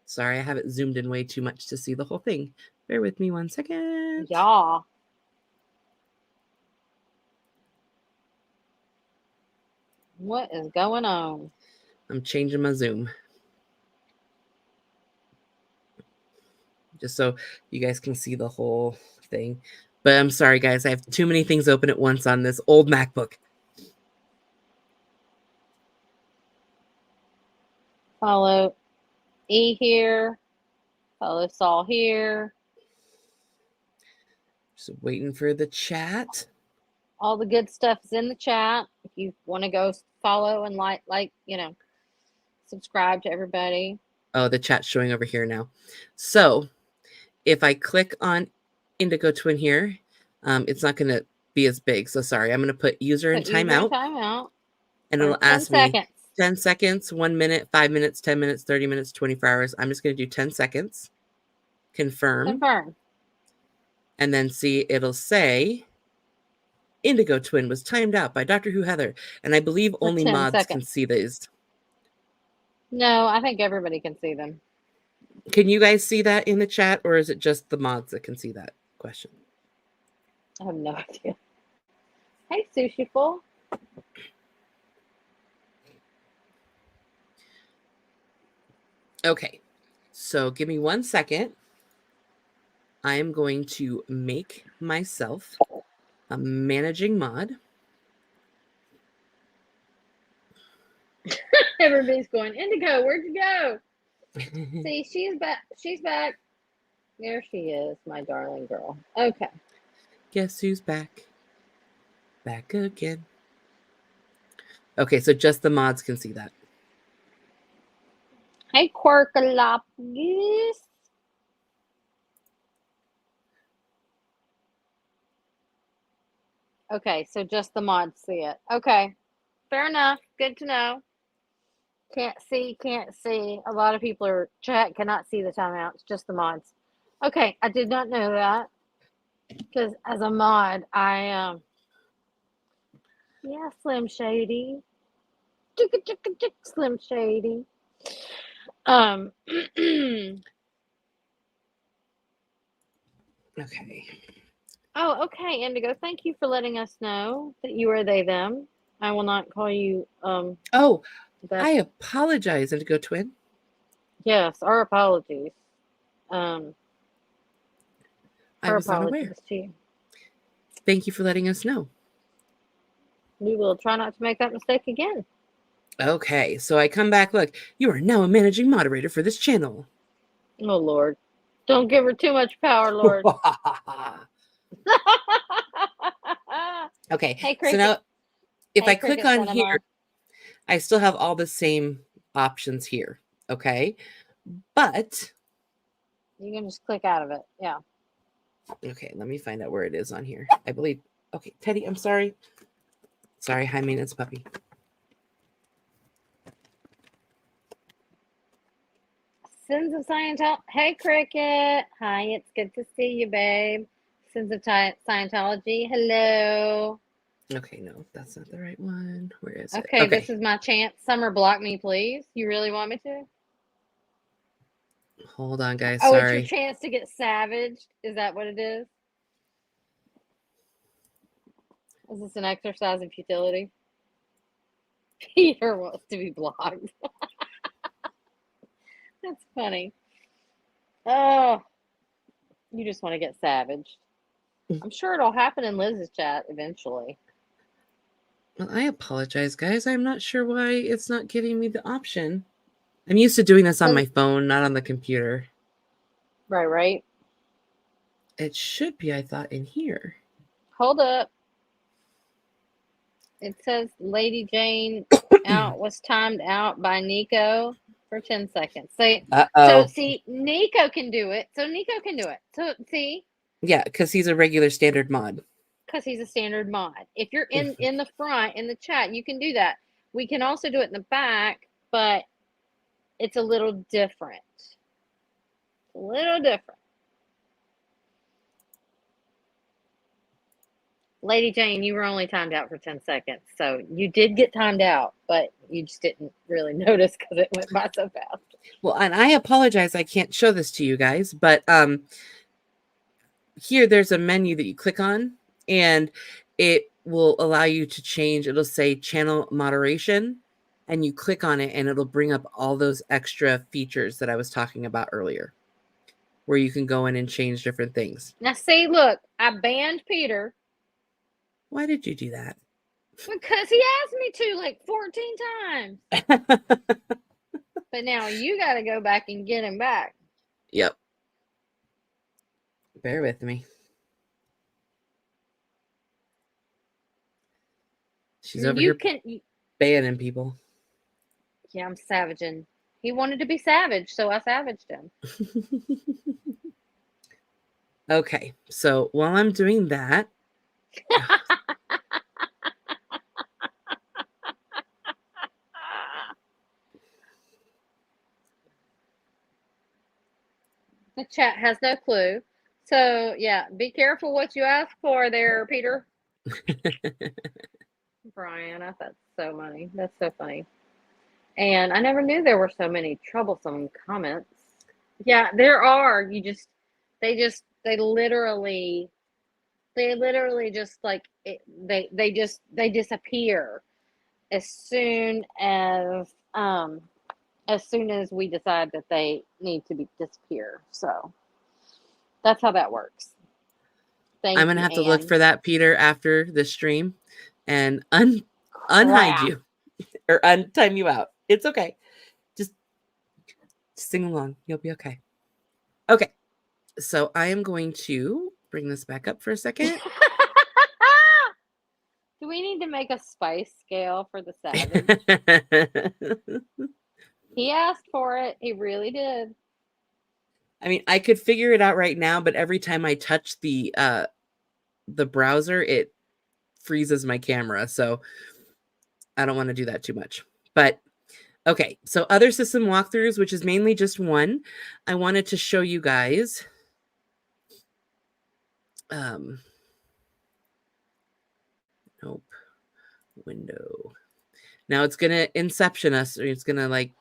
Speaker 1: Sorry, I have it zoomed in way too much to see the whole thing. Bear with me 1 second.
Speaker 2: Yeah. What is going on?
Speaker 1: I'm changing my zoom. Just so you guys can see the whole thing. But I'm sorry, guys. I have too many things open at once on this old MacBook.
Speaker 2: Follow E here. Follow Saul here.
Speaker 1: Just waiting for the chat.
Speaker 2: All the good stuff is in the chat. If you want to go follow and subscribe to everybody.
Speaker 1: Oh, the chat's showing over here now. So if I click on Indigo Twin here, it's not going to be as big. So sorry, I'm going to put user in timeout. And it'll ask me 10 seconds, 1 minute, 5 minutes, 10 minutes, 30 minutes, 24 hours. I'm just going to do 10 seconds. Confirm. And then see, it'll say Indigo Twin was timed out by Dr. Who Heather. And I believe only mods can see these.
Speaker 2: No, I think everybody can see them.
Speaker 1: Can you guys see that in the chat, or is it just the mods that can see that question?
Speaker 2: I have no idea. Hey, Sushi Full.
Speaker 1: Okay, so give me 1 second. I am going to make myself a managing mod.
Speaker 2: Everybody's going, Indigo, where'd you go? See, she's back. She's back. There she is, my darling girl. Okay.
Speaker 1: Guess who's back? Back again. Okay, so just the mods can see that.
Speaker 2: Hey, Quirkalopus. Okay, so just the mods see it. Okay, fair enough. Good to know. Can't see. A lot of people are chat cannot see the timeouts, just the mods. Okay, I did not know that, because as a mod, yeah, Slim Shady. Slim Shady.
Speaker 1: Okay.
Speaker 2: Oh, okay, Indigo. Thank you for letting us know that you are they them. I will not call you
Speaker 1: Oh, I apologize, Indigo Twin.
Speaker 2: Yes, our apologies. Um,
Speaker 1: I
Speaker 2: our
Speaker 1: was not aware.
Speaker 2: apologies to you.
Speaker 1: Thank you for letting us know.
Speaker 2: We will try not to make that mistake again.
Speaker 1: Okay, so I come back. Look, you are now a managing moderator for this channel.
Speaker 2: Oh, Lord. Don't give her too much power, Lord.
Speaker 1: Okay,
Speaker 2: Hey,
Speaker 1: so
Speaker 2: Cricket.
Speaker 1: now if
Speaker 2: Hey,
Speaker 1: I click
Speaker 2: Cricket
Speaker 1: on here,
Speaker 2: Cinema.
Speaker 1: I still have all the same options here. Okay, but
Speaker 2: You can just click out of it. Yeah.
Speaker 1: okay, let me find out where it is on here. I believe. Okay, Teddy, I'm sorry. Sorry, high maintenance puppy.
Speaker 2: Sins of Scientology. Hey, Cricket. Hi, it's good to see you, babe. Sins of Scientology. Hello.
Speaker 1: Okay, no, that's not the right one. Where is it?
Speaker 2: Okay,
Speaker 1: Okay,
Speaker 2: this is my chance. Summer, block me, please. You really want me to?
Speaker 1: hold on, guys.
Speaker 2: Oh, it's your
Speaker 1: Sorry.
Speaker 2: chance to get savaged. Is that what it is? Is this an exercise in futility? Peter wants to be blocked. That's funny. Oh, you just want to get savaged. I'm sure it'll happen in Liz's chat eventually.
Speaker 1: Well, I apologize, guys. I'm not sure why it's not giving me the option. I'm used to doing this on my phone, not on the computer.
Speaker 2: Right.
Speaker 1: It should be, I thought, in here.
Speaker 2: Hold up. It says Lady Jane out was timed out by Nico for 10 seconds. So see, Nico can do it. So see,
Speaker 1: yeah, because he's a regular standard mod.
Speaker 2: because he's a standard mod. If you're in the front in the chat, you can do that. We can also do it in the back, but it's a little different. A little different. Lady Jane, you were only timed out for 10 seconds. So you did get timed out, but you just didn't really notice because it went by so fast.
Speaker 1: Well, and I apologize, I can't show this to you guys, but here there's a menu that you click on and it will allow you to change. It'll say channel moderation and you click on it and it'll bring up all those extra features that I was talking about earlier where you can go in and change different things.
Speaker 2: Now see, look, I banned Peter.
Speaker 1: Why did you do that?
Speaker 2: Because he asked me to like 14 times. But now you got to go back and get him back.
Speaker 1: Yep. Bear with me. She's over here banning people.
Speaker 2: Yeah, I'm savaging. He wanted to be savage, so I savaged him.
Speaker 1: Okay, so while I'm doing that,
Speaker 2: the chat has no clue. So, yeah, be careful what you ask for there, Peter. Brian, I thought so funny. That's so funny. And I never knew there were so many troublesome comments. Yeah, there are. They literally just like they disappear as soon as we decide that they need to disappear. So that's how that works.
Speaker 1: I'm gonna have to look for that, Peter, after the stream and unhide you or untime you out. It's okay. Just sing along. You'll be okay. Okay. So I am going to bring this back up for a second.
Speaker 2: Do we need to make a spice scale for the savage? He asked for it. He really did.
Speaker 1: I mean, I could figure it out right now, but every time I touch the browser, it freezes my camera. So I don't want to do that too much. But okay, so other system walkthroughs, which is mainly just one. I wanted to show you guys. Nope. Window. Now it's gonna inception us, or it's gonna like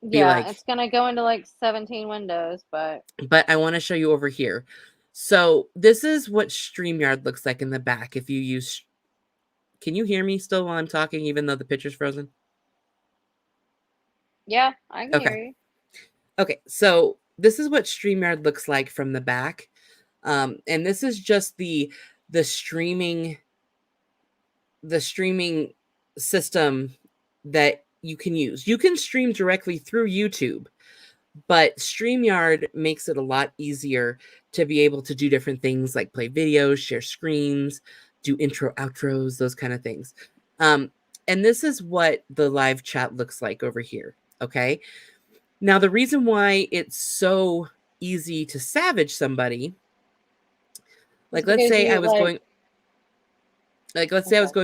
Speaker 2: it's gonna go into like 17 windows, but
Speaker 1: I want to show you over here. So this is what StreamYard looks like in the back. If you use, can you hear me still while I'm talking, even though the picture's frozen?
Speaker 2: Yeah, I can hear you.
Speaker 1: Okay, so this is what StreamYard looks like from the back. And this is just the streaming the streaming system that you can use. You can stream directly through YouTube, but StreamYard makes it a lot easier to be able to do different things like play videos, share screens, do intro, outros, those kind of things. Um, and this is what the live chat looks like over here. Okay. Now, the reason why it's so easy to savage somebody,
Speaker 2: It's
Speaker 1: like let's
Speaker 2: because
Speaker 1: say I
Speaker 2: you
Speaker 1: was going,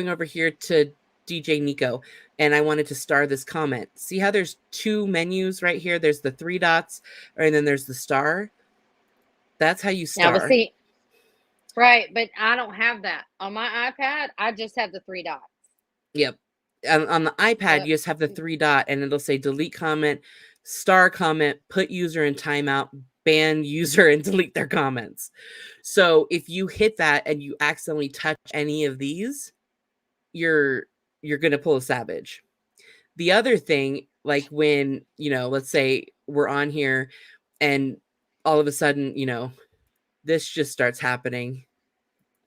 Speaker 2: okay.
Speaker 1: over here to DJ Nico and I wanted to star this comment. See how there's two menus right here? There's the three dots, and then there's the star. That's how you
Speaker 2: Now, but
Speaker 1: star.
Speaker 2: see, right, but I don't have that on my iPad. I just have the three dots.
Speaker 1: Yep. On the iPad,
Speaker 2: Yep.
Speaker 1: you just have the three dot, and it'll say delete comment, star comment, put user in timeout, ban user, and delete their comments. So if you hit that and you accidentally touch any of these, you're gonna pull a savage. The other thing, like when, let's say we're on here and all of a sudden, this just starts happening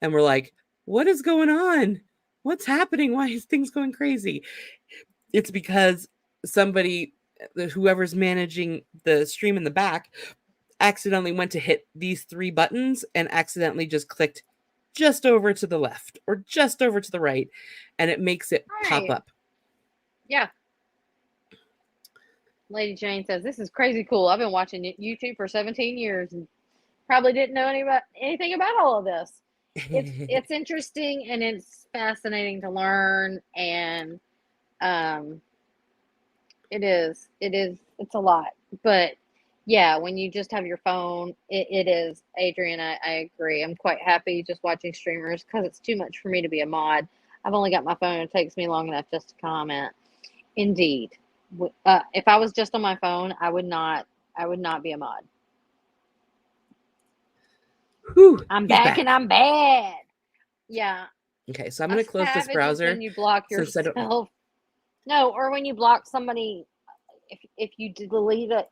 Speaker 1: and we're like, what is going on? What's happening? Why is things going crazy? It's because somebody, whoever's managing the stream in the back, accidentally went to hit these three buttons and accidentally just clicked just over to the left or just over to the right, and it makes it pop
Speaker 2: Right.
Speaker 1: up.
Speaker 2: Yeah. Lady Jane says, this is crazy cool. I've been watching YouTube for 17 years and probably didn't know anything about all of this. It's interesting and it's fascinating to learn, and it's a lot. But yeah, when you just have your phone, it is. Adrian, I agree. I'm quite happy just watching streamers because it's too much for me to be a mod. I've only got my phone. It takes me long enough just to comment. Indeed. If I was just on my phone, I would not be a mod.
Speaker 1: Whew,
Speaker 2: I'm
Speaker 1: he's
Speaker 2: back
Speaker 1: back.
Speaker 2: and I'm bad. Yeah.
Speaker 1: Okay, so I'm
Speaker 2: A
Speaker 1: going to close this
Speaker 2: savage is
Speaker 1: browser
Speaker 2: when you block
Speaker 1: since I don't.
Speaker 2: yourself. No, or when you block somebody, if you delete it.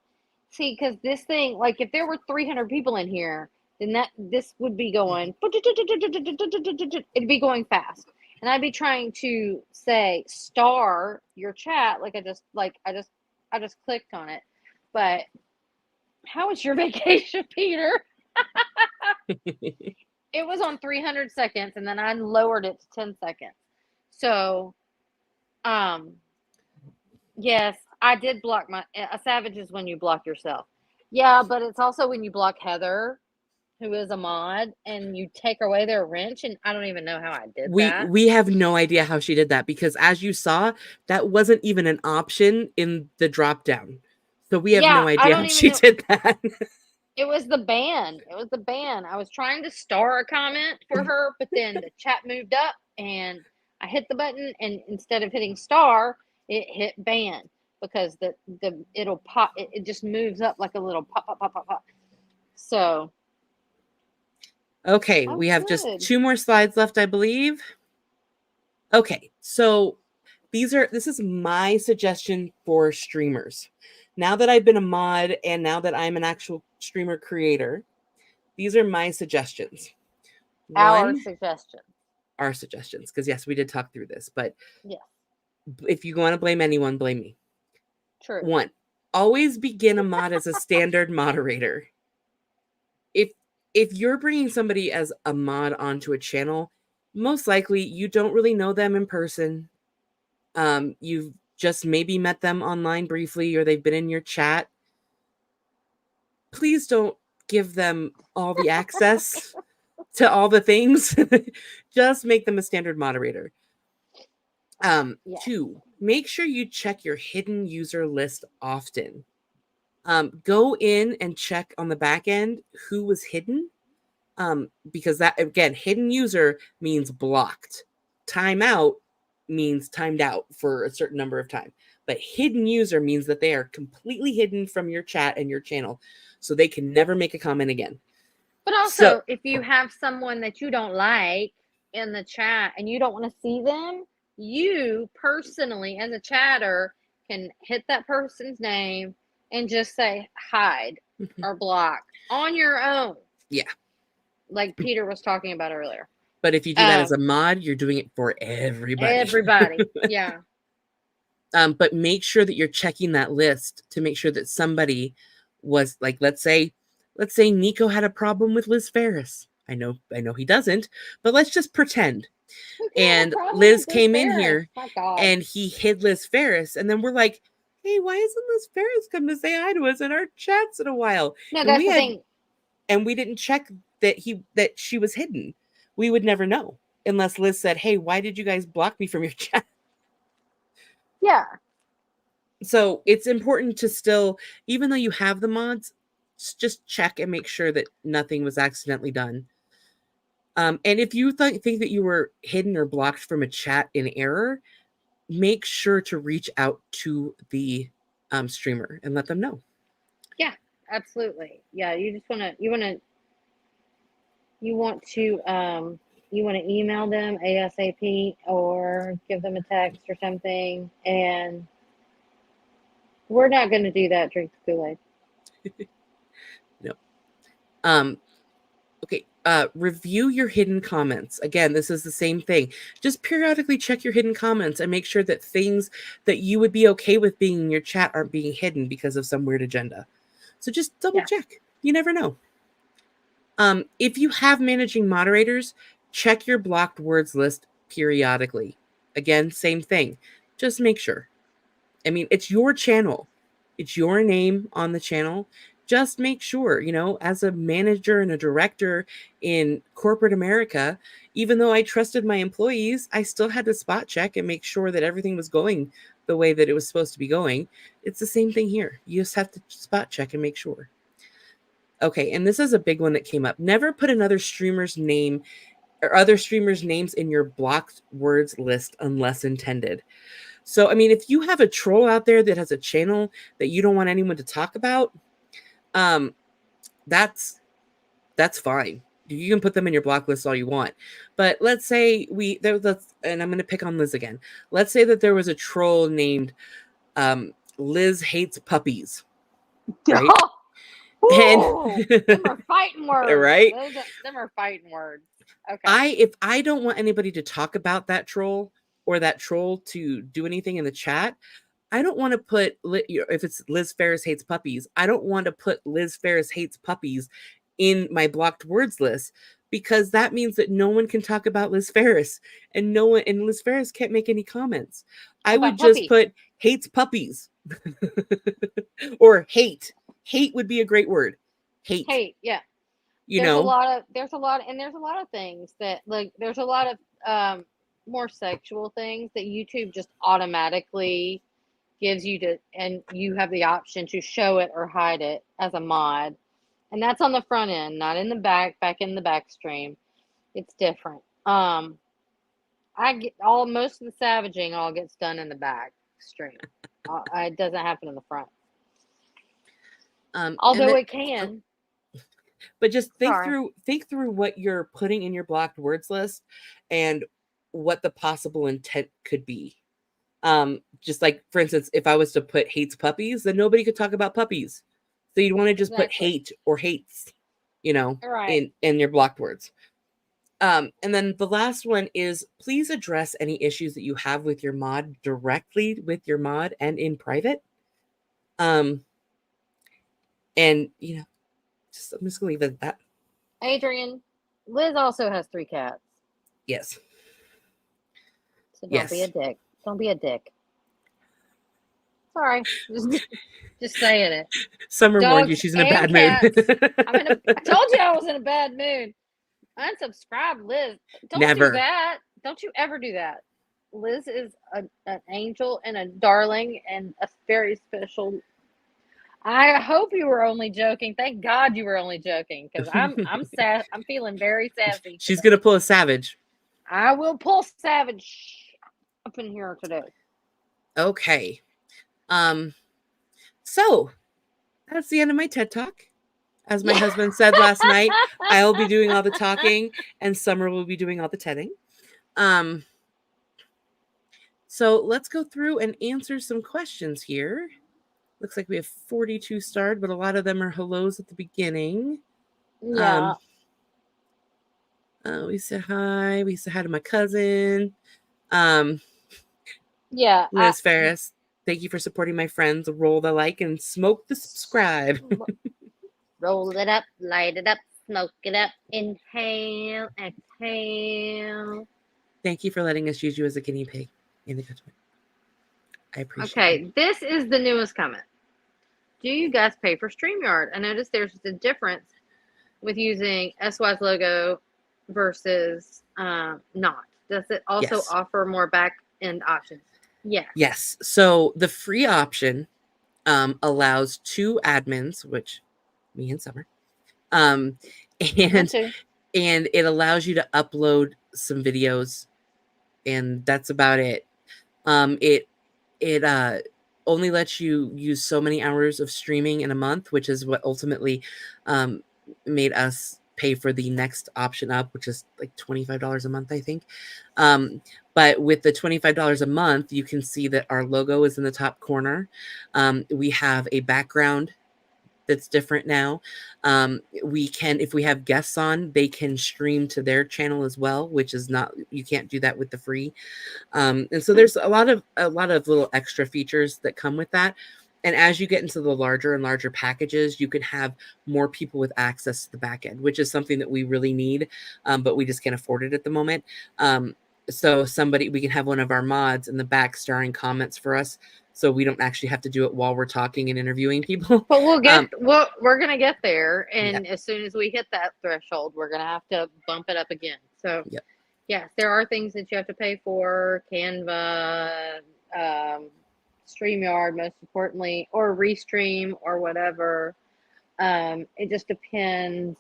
Speaker 2: See, because this thing, like if there were 300 people in here, then this would be going. It'd be going fast, and I'd be trying to say star your chat, I just clicked on it. But how was your vacation, Peter? It was on 300 seconds, and then I lowered it to 10 seconds. So, um, yes, I did block a savage is when you block yourself. Yeah, but it's also when you block Heather, who is a mod, and you take away their wrench, and I don't even know how I did that.
Speaker 1: We have no idea how she did that because as you saw, that wasn't even an option in the drop down. So we have
Speaker 2: Yeah,
Speaker 1: no
Speaker 2: I
Speaker 1: idea
Speaker 2: don't
Speaker 1: how
Speaker 2: even
Speaker 1: she
Speaker 2: know.
Speaker 1: did that.
Speaker 2: It was the ban. It was the ban. I was trying to star a comment for her, but then the chat moved up and I hit the button, and instead of hitting star, it hit ban because it'll pop. It just moves up like a little pop pop pop pop pop. So
Speaker 1: Okay,
Speaker 2: oh
Speaker 1: we have just
Speaker 2: good.
Speaker 1: 2 more slides left, I believe. Okay, so this is my suggestion for streamers. Now that I've been a mod and now that I'm an actual streamer creator, these are my suggestions.
Speaker 2: Our
Speaker 1: One,
Speaker 2: suggestion.
Speaker 1: our suggestions, because yes, we did talk through this, but
Speaker 2: Yes,
Speaker 1: if you want to blame anyone, blame me.
Speaker 2: true.
Speaker 1: One, always begin a mod as a standard moderator. If you're bringing somebody as a mod onto a channel, most likely you don't really know them in person. You've just maybe met them online briefly or they've been in your chat. Please don't give them all the access to all the things. Just make them a standard moderator.
Speaker 2: Yeah.
Speaker 1: 2, make sure you check your hidden user list often. Go in and check on the back end who was hidden. Because that, again, hidden user means blocked. Timeout means timed out for a certain number of time. But hidden user means that they are completely hidden from your chat and your channel, so they can never make a comment again.
Speaker 2: But
Speaker 1: So,
Speaker 2: also, if you have someone that you don't like in the chat and you don't want to see them, you personally, as a chatter, can hit that person's name and just say hide or block on your own.
Speaker 1: Yeah.
Speaker 2: Like Peter was talking about earlier.
Speaker 1: But if you do that as a mod, you're doing it for everybody.
Speaker 2: Everybody. Yeah.
Speaker 1: But make sure that you're checking that list to make sure that somebody was like, let's say Nico had a problem with Liz Ferris. I know he doesn't, but let's just pretend. And Liz came in here and he hid Liz Ferris. And then we're like, hey, why isn't Liz Ferris come to say hi to us in our chats in a while?
Speaker 2: No, that's the thing.
Speaker 1: And we didn't check that she was hidden. We would never know unless Liz said, hey, why did you guys block me from your chat?
Speaker 2: Yeah.
Speaker 1: So it's important to still, even though you have the mods, just check and make sure that nothing was accidentally done. And if you think that you were hidden or blocked from a chat in error, make sure to reach out to the streamer and let them know.
Speaker 2: Yeah, absolutely. Yeah, you want to email them ASAP or give them a text or something, and we're not going to do that. Drink the Kool-Aid.
Speaker 1: No. Okay. Review your hidden comments. Again, this is the same thing. Just periodically check your hidden comments and make sure that things that you would be okay with being in your chat aren't being hidden because of some weird agenda. So just double check. You never know. If you have managing moderators, check your blocked words list periodically. Again, same thing. Just make sure. I mean, it's your channel. It's your name on the channel. Just make sure, as a manager and a director in corporate America, even though I trusted my employees, I still had to spot check and make sure that everything was going the way that it was supposed to be going. It's the same thing here. You just have to spot check and make sure. Okay, and this is a big one that came up. Never put another streamer's name or other streamers' names in your blocked words list unless intended. So, I mean, if you have a troll out there that has a channel that you don't want anyone to talk about, that's fine. You can put them in your block list all you want. But let's say and I'm going to pick on Liz again. Let's say that there was a troll named Liz Hates Puppies. Right?
Speaker 2: And them are fighting words.
Speaker 1: Right?
Speaker 2: Them are fighting words. Okay.
Speaker 1: If I don't want anybody to talk about that troll or that troll to do anything in the chat, I don't want to put, if it's Liz Ferris Hates Puppies, I don't want to put Liz Ferris Hates Puppies in my blocked words list, because that means that no one can talk about Liz Ferris and Liz Ferris can't make any comments. I would just put hates puppies or hate. Hate would be a great word. Hate,
Speaker 2: yeah. There's a lot of things that, like, there's a lot of more sexual things that YouTube just automatically gives you and you have the option to show it or hide it as a mod. And that's on the front end, not in the back in the back stream. It's different. Most of the savaging all gets done in the back stream. It doesn't happen in the front. Although it can.
Speaker 1: But just think through what you're putting in your blocked words list and what the possible intent could be. Just like, for instance, if I was to put hates puppies, then nobody could talk about puppies. So you'd want to just put hate or hates, in your blocked words. And then the last one is, please address any issues that you have with your mod directly with your mod and in private. And I'm just going to leave it at that.
Speaker 2: Adrian, Liz also has 3 cats.
Speaker 1: Yes.
Speaker 2: So don't be a dick. Don't be a dick. Sorry. Just saying it.
Speaker 1: Summer warned you she's in a bad mood.
Speaker 2: I told you I was in a bad mood. Unsubscribe, Liz. Don't do that. Don't you ever do that. Liz is an angel and a darling and a very special. I hope you were only joking. Thank God you were only joking, because I'm sad. I'm feeling very sassy.
Speaker 1: She's gonna pull a savage.
Speaker 2: I will pull savage up in here today.
Speaker 1: Okay. So that's the end of my TED Talk. As my husband said last night, I'll be doing all the talking and Summer will be doing all the TEDing. So let's go through and answer some questions here. Looks like we have 42 starred, but a lot of them are hellos at the beginning.
Speaker 2: Yeah.
Speaker 1: We said hi. We said hi to my cousin. Um,
Speaker 2: Yeah.
Speaker 1: Liz Ferris, thank you for supporting my friends. Roll the like and smoke the subscribe.
Speaker 2: Roll it up, light it up, smoke it up, inhale, exhale.
Speaker 1: Thank you for letting us use you as a guinea pig. Indica twin. I appreciate you.
Speaker 2: Okay, this is the newest comment. Do you guys pay for StreamYard? I noticed there's a difference with using SY's logo versus not. Does it also
Speaker 1: Yes.
Speaker 2: offer more back end options? Yes.
Speaker 1: Yes. So the free option allows 2 admins, which me and Summer, and and it allows you to upload some videos, and that's about it. It only lets you use so many hours of streaming in a month, which is what ultimately made us pay for the next option up, which is like $25 a month, I think. But with the $25 a month, you can see that our logo is in the top corner. We have a background that's different now. We can, if we have guests on, they can stream to their channel as well, which is not, you can't do that with the free. And so there's a lot of little extra features that come with that. And as you get into the larger and larger packages, you can have more people with access to the back end, which is something that we really need, but we just can't afford it at the moment. So we can have one of our mods in the back starring comments for us, so we don't actually have to do it while we're talking and interviewing people.
Speaker 2: But we're gonna get there, and as soon as we hit that threshold, we're gonna have to bump it up again. So yes, there are things that you have to pay for: Canva, StreamYard, most importantly, or Restream or whatever. It just depends.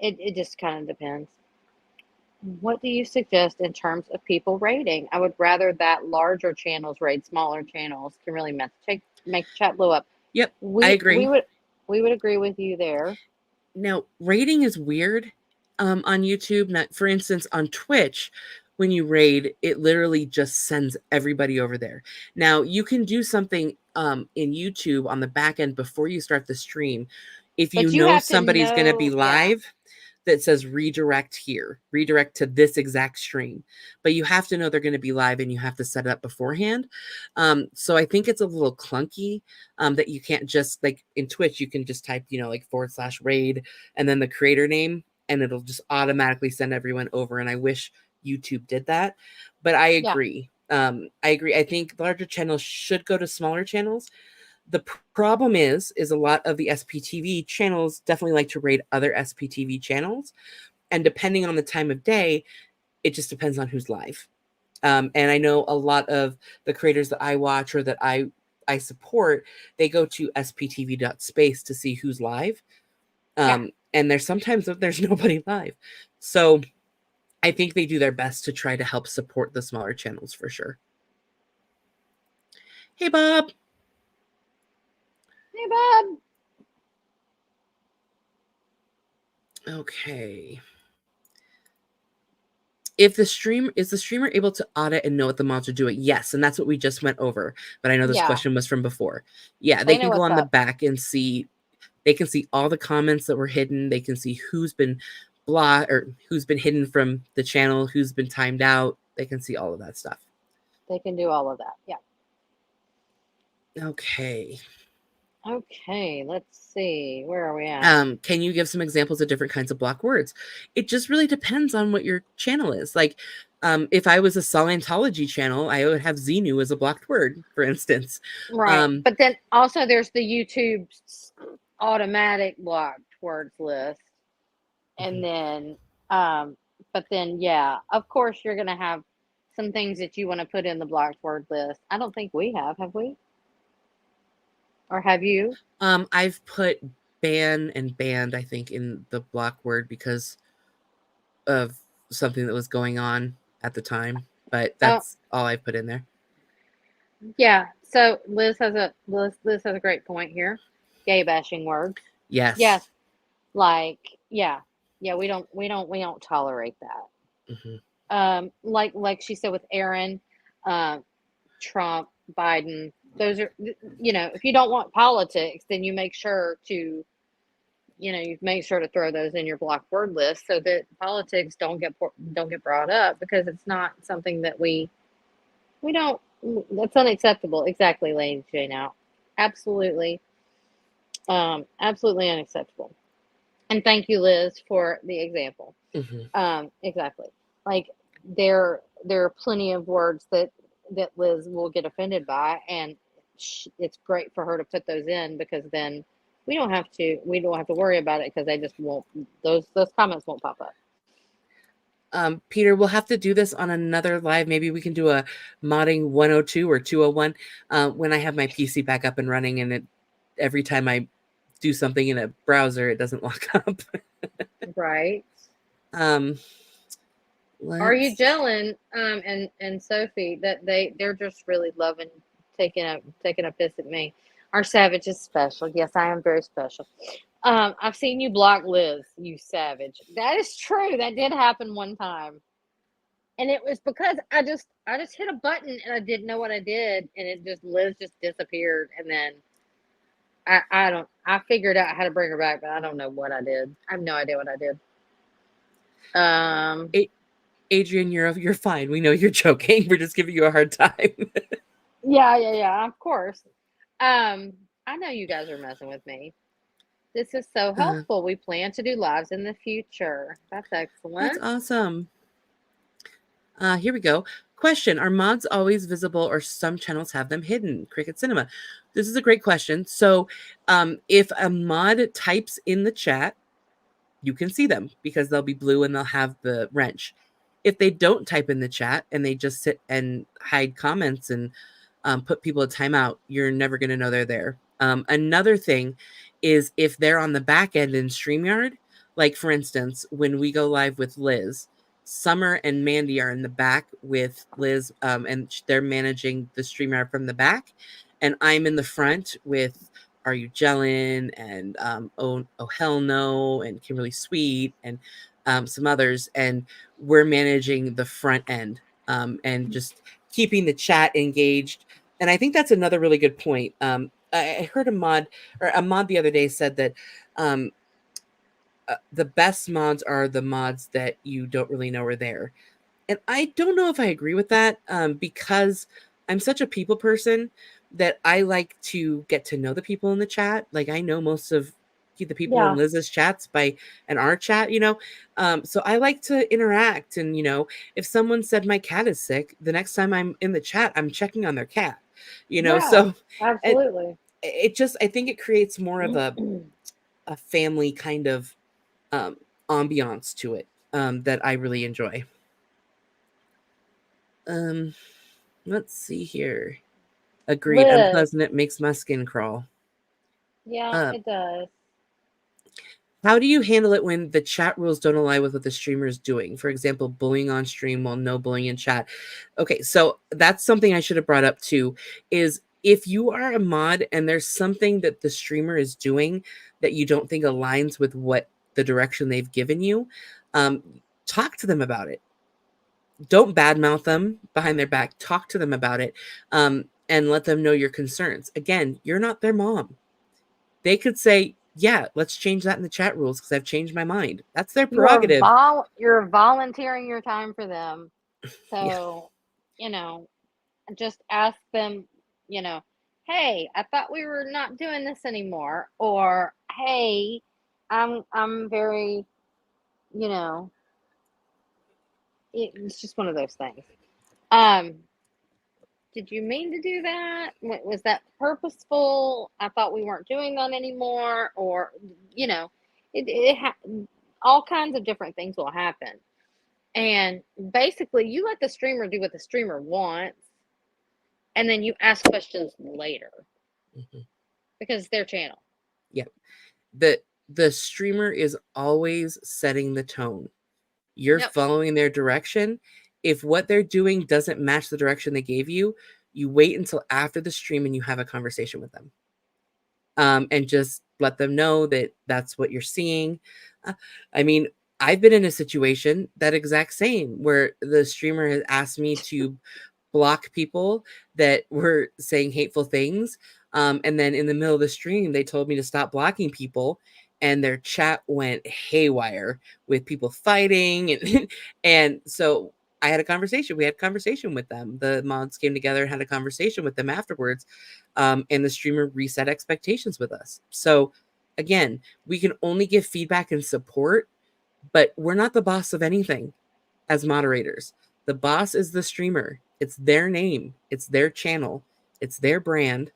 Speaker 2: It just kind of depends. What do you suggest in terms of people rating? I would rather that larger channels raid smaller channels. Can really make the chat blow up.
Speaker 1: Yep, I agree.
Speaker 2: We would agree with you there.
Speaker 1: Now, rating is weird on YouTube. Not, for instance, on Twitch, when you raid, it literally just sends everybody over there. Now, you can do something in YouTube on the back end before you start the stream. If you know somebody's going to be live, that says redirect here, redirect to this exact stream, but you have to know they're going to be live and you have to set it up beforehand. So I think it's a little clunky that you can't just, like in Twitch, you can just type, like /raid and then the creator name, and it'll just automatically send everyone over. And I wish YouTube did that, but I agree. I agree. I think larger channels should go to smaller channels. The problem is a lot of the SPTV channels definitely like to raid other SPTV channels. And depending on the time of day, it just depends on who's live. And I know a lot of the creators that I watch or that I support, they go to sptv.space to see who's live. And sometimes there's nobody live. So I think they do their best to try to help support the smaller channels for sure. Hey, Bob.
Speaker 2: Hey, Bob.
Speaker 1: Okay. Is the streamer able to audit and know what the mods are doing? Yes, and that's what we just went over. But I know this question was from before. Yeah, they can go on the back and see. They can see all the comments that were hidden. They can see who's been blocked or who's been hidden from the channel, who's been timed out. They can see all of that stuff.
Speaker 2: They can do all of that. Yeah.
Speaker 1: Okay.
Speaker 2: Okay, let's see. Where are we at?
Speaker 1: Can you give some examples of different kinds of block words? It just really depends on what your channel is. Like, if I was a Scientology channel, I would have Xenu as a blocked word, for instance.
Speaker 2: Right. But then also there's the YouTube automatic blocked words list. And then, but then, yeah, of course, you're going to have some things that you want to put in the blocked word list. I don't think we have we? Or have you?
Speaker 1: I've put ban and banned, I think, in the block word because of something that was going on at the time. But that's all I put in there.
Speaker 2: Yeah. So Liz has a great point here. Gay bashing words.
Speaker 1: Yes.
Speaker 2: Yes. Like, yeah. We don't tolerate that.
Speaker 1: Mm-hmm.
Speaker 2: Like she said with Aaron, Trump, Biden. Those are, if you don't want politics, then you make sure to, you make sure to throw those in your blocked word list so that politics don't get brought up, because it's not something that we don't. That's unacceptable. Exactly, Lady Jane. Out. Absolutely, absolutely unacceptable. And thank you, Liz, for the example.
Speaker 1: Mhm.
Speaker 2: Exactly. Like, there are plenty of words that Liz will get offended by, and it's great for her to put those in, because then we don't have to worry about it, because they just won't, those comments won't pop up.
Speaker 1: Peter, we'll have to do this on another live. Maybe we can do a modding 102 or 201 when I have my PC back up and running, and every time I do something in a browser, it doesn't lock up.
Speaker 2: Right.
Speaker 1: um,
Speaker 2: Are you
Speaker 1: let's.
Speaker 2: gelling? And Sophie, that they're just really loving taking a piss at me. Our savage is special. Yes, I am very special. I've seen you block Liz, you savage. That is true. That did happen one time, and it was because I just hit a button and I didn't know what I did, and Liz just disappeared, and then I figured out how to bring her back, but I don't know what I did. I have no idea what I did. Um.
Speaker 1: Adrian, you're fine. We know you're joking. We're just giving you a hard time.
Speaker 2: Yeah. Of course. I know you guys are messing with me. This is so
Speaker 1: uh,
Speaker 2: helpful. We plan to do lives in the future. That's
Speaker 1: that's
Speaker 2: excellent.
Speaker 1: awesome. Here we go. Question: are mods always visible, or some channels have them hidden? Cricket Cinema. This is a great question. So, if a mod types in the chat, you can see them because they'll be blue and they'll have the wrench. If they don't type in the chat and they just sit and hide comments and put people at timeout, you're never going to know they're there. Another thing is if they're on the back end in StreamYard, like for instance, when we go live with Liz, Summer and Mandy are in the back with Liz, and they're managing the StreamYard from the back. And I'm in the front with Are You Jellin and oh Hell No and Kimberly Sweet and some others. And we're managing the front end and just keeping the chat engaged. And I think that's another really good point. I heard a mod the other day said that the best mods are the mods that you don't really know are there. And I don't know if I agree with that because I'm such a people person that I like to get to know the people in the chat. Like I know most of the people in
Speaker 2: Yeah.
Speaker 1: Liz's chats by an our chat, so I like to interact. And if someone said my cat is sick, the next time I'm in the chat, I'm checking on their cat.
Speaker 2: Yeah.
Speaker 1: So it,
Speaker 2: Absolutely.
Speaker 1: it just I think it creates more of a family kind of um, ambiance to it that I really enjoy. Um, let's see here. Agreed.
Speaker 2: Liz.
Speaker 1: Unpleasant. It makes my skin crawl.
Speaker 2: Yeah,
Speaker 1: Uh,
Speaker 2: it does.
Speaker 1: how do you handle it when the chat rules don't align with what the streamer is doing? For example, bullying on stream while no bullying in chat. Okay, so that's something I should have brought up too. Is if you are a mod and there's something that the streamer is doing that you don't think aligns with what the direction they've given you, um, talk to them about it. Don't badmouth them behind their back. Talk to them about it, and let them know your concerns. Again, you're not their mom. They could say, "Yeah, let's change that in the chat rules because I've changed my mind." That's their prerogative.
Speaker 2: You're volunteering your time for them.
Speaker 1: Yeah,
Speaker 2: So, you know, just ask them, you know, hey, I thought we were not doing this anymore, or hey, I'm very, you know, it's just one of those things. Um, did you mean to do that? Was that purposeful? I thought we weren't doing that anymore, or you know, all kinds of different things will happen. And basically, you let the streamer do what the streamer wants, and then you ask questions later,
Speaker 1: mhm,
Speaker 2: because it's their channel.
Speaker 1: yeah. The streamer is always setting the tone. You're
Speaker 2: Yep.
Speaker 1: following their direction. If what they're doing doesn't match the direction they gave you, you wait until after the stream and you have a conversation with them. And just let them know that that's what you're seeing. Uh, I mean, I've been in a situation that exact same where the streamer has asked me to block people that were saying hateful things. And then in the middle of the stream, they told me to stop blocking people, and their chat went haywire with people fighting. And so I had a conversation. We had a conversation with them. The mods came together and had a conversation with them afterwards. And the streamer reset expectations with us. So again, we can only give feedback and support, but we're not the boss of anything as moderators. The boss is the streamer. It's their name, it's their channel, it's their brand,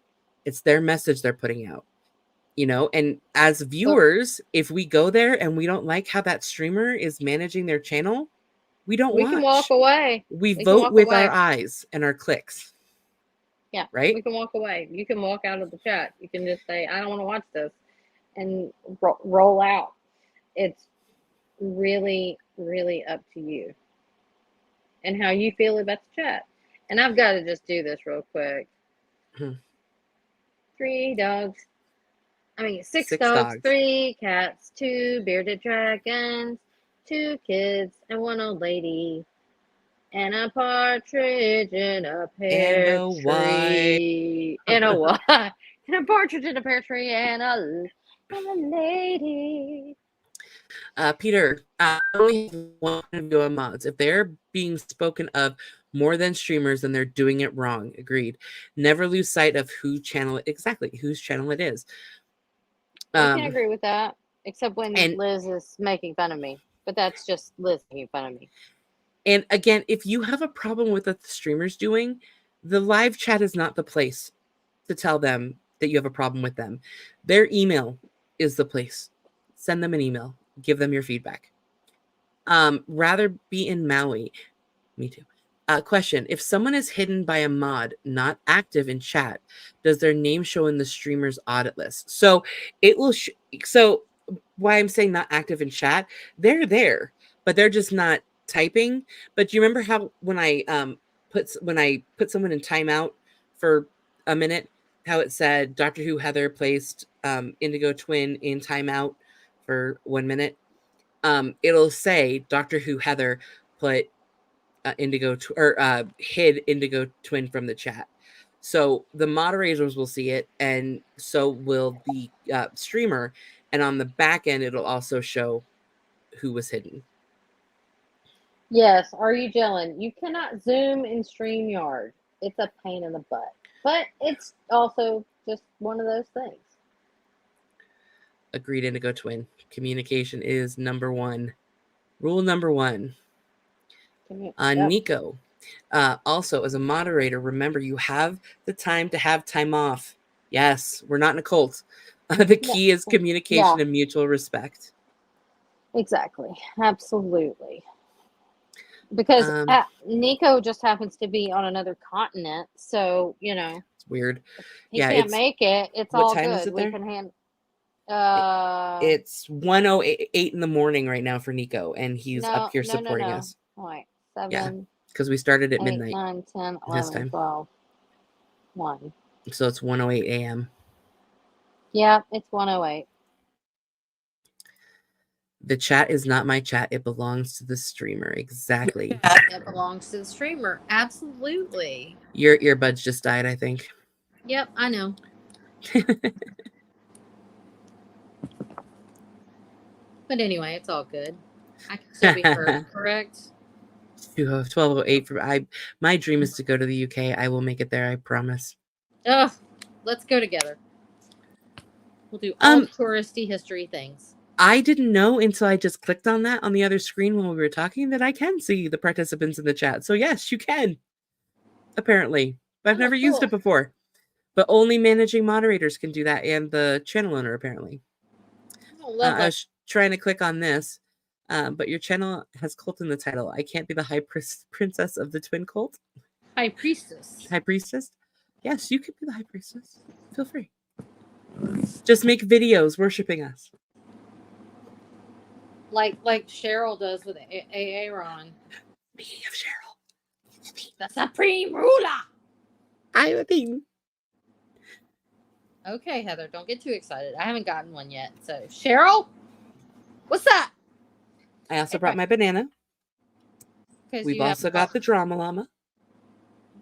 Speaker 1: it's their message they're putting out. And as viewers, if we go there and we don't like how that streamer is managing their channel, we don't watch.
Speaker 2: We can walk away.
Speaker 1: We vote with our eyes and our clicks.
Speaker 2: Yeah.
Speaker 1: Right?
Speaker 2: We can walk away. You can walk out of the chat. You can just say, I don't want to watch this, and roll out. It's really, really up to you and how you feel about the chat. And I've got to just do this real quick. 3 dogs. I mean, 6 dogs, 3 cats, 2 bearded dragons, 2 kids, and 1 old lady, and a partridge in a pear tree, and a what? And a partridge in a pear tree, and a lady.
Speaker 1: Peter, only have one view on mods. If they're being spoken of more than streamers, then they're doing it wrong. Agreed. Never lose sight of whose channel it is.
Speaker 2: I can agree with that, except when Liz is making fun of me. But that's just Liz making fun of me.
Speaker 1: And again, if you have a problem with what the streamer's doing, the live chat is not the place to tell them that you have a problem with them. Their email is the place. Send them an email. Give them your feedback. Rather be in Maui. Me too. Question: if someone is hidden by a mod, not active in chat, does their name show in the streamer's audit list? So it will. So why I'm saying not active in chat, they're there, but they're just not typing. But do you remember how when I put someone in timeout for a minute, how it said Doctor Who Heather placed Indigo Twin in timeout for 1 minute? It'll say Doctor Who Heather put hid Indigo Twin from the chat. So the moderators will see it, and so will the streamer. And on the back end, it'll also show who was hidden.
Speaker 2: Yes, are you gelling? You cannot zoom in StreamYard. It's a pain in the butt. But it's also just one of those things.
Speaker 1: Agreed, Indigo Twin. Communication is number 1. Rule number 1. Nico, also as a moderator, remember you have the time to have time off. Yes, we're not in a cult. The key is communication and mutual respect.
Speaker 2: Exactly. Absolutely. Because Nico just happens to be on another continent, so
Speaker 1: it's weird.
Speaker 2: He can't make it. It's all good. We can handle.
Speaker 1: It's 1:08 in the morning right now for Nico, and he's up here supporting us.
Speaker 2: Wait, 7.
Speaker 1: Because we started at
Speaker 2: 8,
Speaker 1: midnight.
Speaker 2: 9, 10, 11, 12, 1.
Speaker 1: So it's 1:08 a.m.
Speaker 2: Yeah, it's 1:08.
Speaker 1: The chat is not my chat. It belongs to the streamer. Exactly.
Speaker 2: It belongs to the streamer. Absolutely.
Speaker 1: Your earbuds just died, I think.
Speaker 2: Yep, I know. But anyway, it's all good. I can still be heard, correct?
Speaker 1: 12:08 for my dream is to go to the UK. I will make it there, I promise.
Speaker 2: Let's go together. We'll do all touristy history things.
Speaker 1: I didn't know until I just clicked on that on the other screen when we were talking that I can see the participants in the chat. So yes, you can. Apparently. But I've never used it before. But only managing moderators can do that, and the channel owner apparently. I was trying to click on this, but your channel has cult in the title. I can't be the high princess of the twin cult.
Speaker 2: High priestess.
Speaker 1: High priestess? Yes, you could be the high priestess. Feel free. Just make videos worshiping us.
Speaker 2: Like Cheryl does with Aaron.
Speaker 1: Speaking of Cheryl,
Speaker 2: the supreme ruler.
Speaker 1: I'm a thing.
Speaker 2: Okay, Heather, don't get too excited. I haven't gotten one yet. So, Cheryl, what's that?
Speaker 1: I also brought my banana. We've also got the drama llama.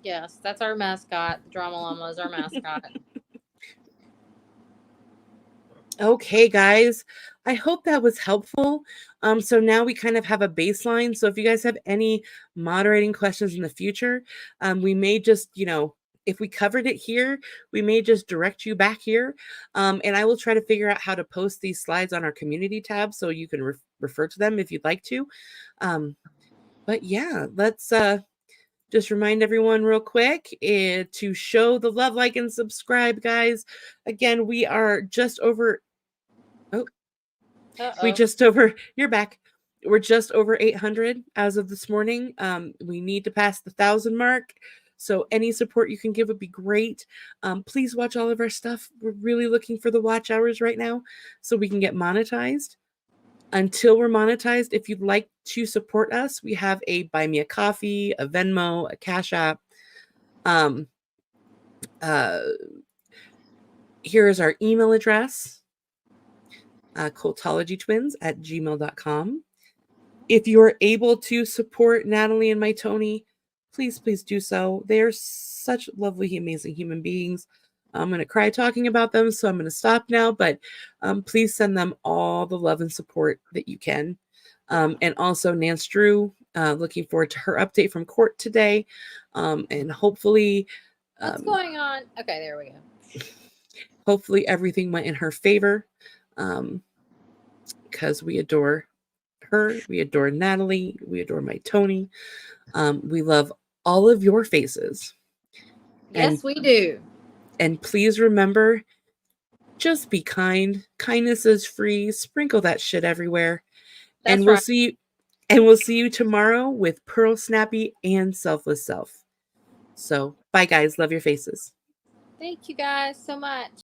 Speaker 2: Yes, that's our mascot. The drama llama is our mascot.
Speaker 1: Okay, guys, I hope that was helpful. So now we kind of have a baseline. So if you guys have any moderating questions in the future, we may just, if we covered it here, we may just direct you back here. And I will try to figure out how to post these slides on our community tab so you can refer to them if you'd like to. But yeah, let's just remind everyone real quick to show the love, like, and subscribe, guys. Again, we are just over. Oh, we just over. You're back. We're just over 800 as of this morning. We need to pass the 1,000 mark. So any support you can give would be great. Please watch all of our stuff. We're really looking for the watch hours right now so we can get monetized. Until we're monetized, if you'd like to support us, we have a Buy Me a Coffee, a Venmo, a Cash App. Here is our email address, cultologytwins@gmail.com. If you are able to support Natalie and my Tony, please do so. They are such lovely, amazing human beings. I'm going to cry talking about them, so I'm going to stop now, but please send them all the love and support that you can. And also Nance Drew, looking forward to her update from court today. And hopefully...
Speaker 2: What's going on? Okay, there we go.
Speaker 1: Hopefully everything went in her favor, because we adore her. We adore Natalie. We adore my Tony. We love all of your faces.
Speaker 2: Yes, we do.
Speaker 1: And please remember, just be kind. Kindness is free. Sprinkle that shit everywhere.
Speaker 2: That's
Speaker 1: and we'll
Speaker 2: right.
Speaker 1: see you. And we'll see you tomorrow with Pearl Snappy and Selfless Self. So, bye, guys. Love your faces.
Speaker 2: Thank you guys so much.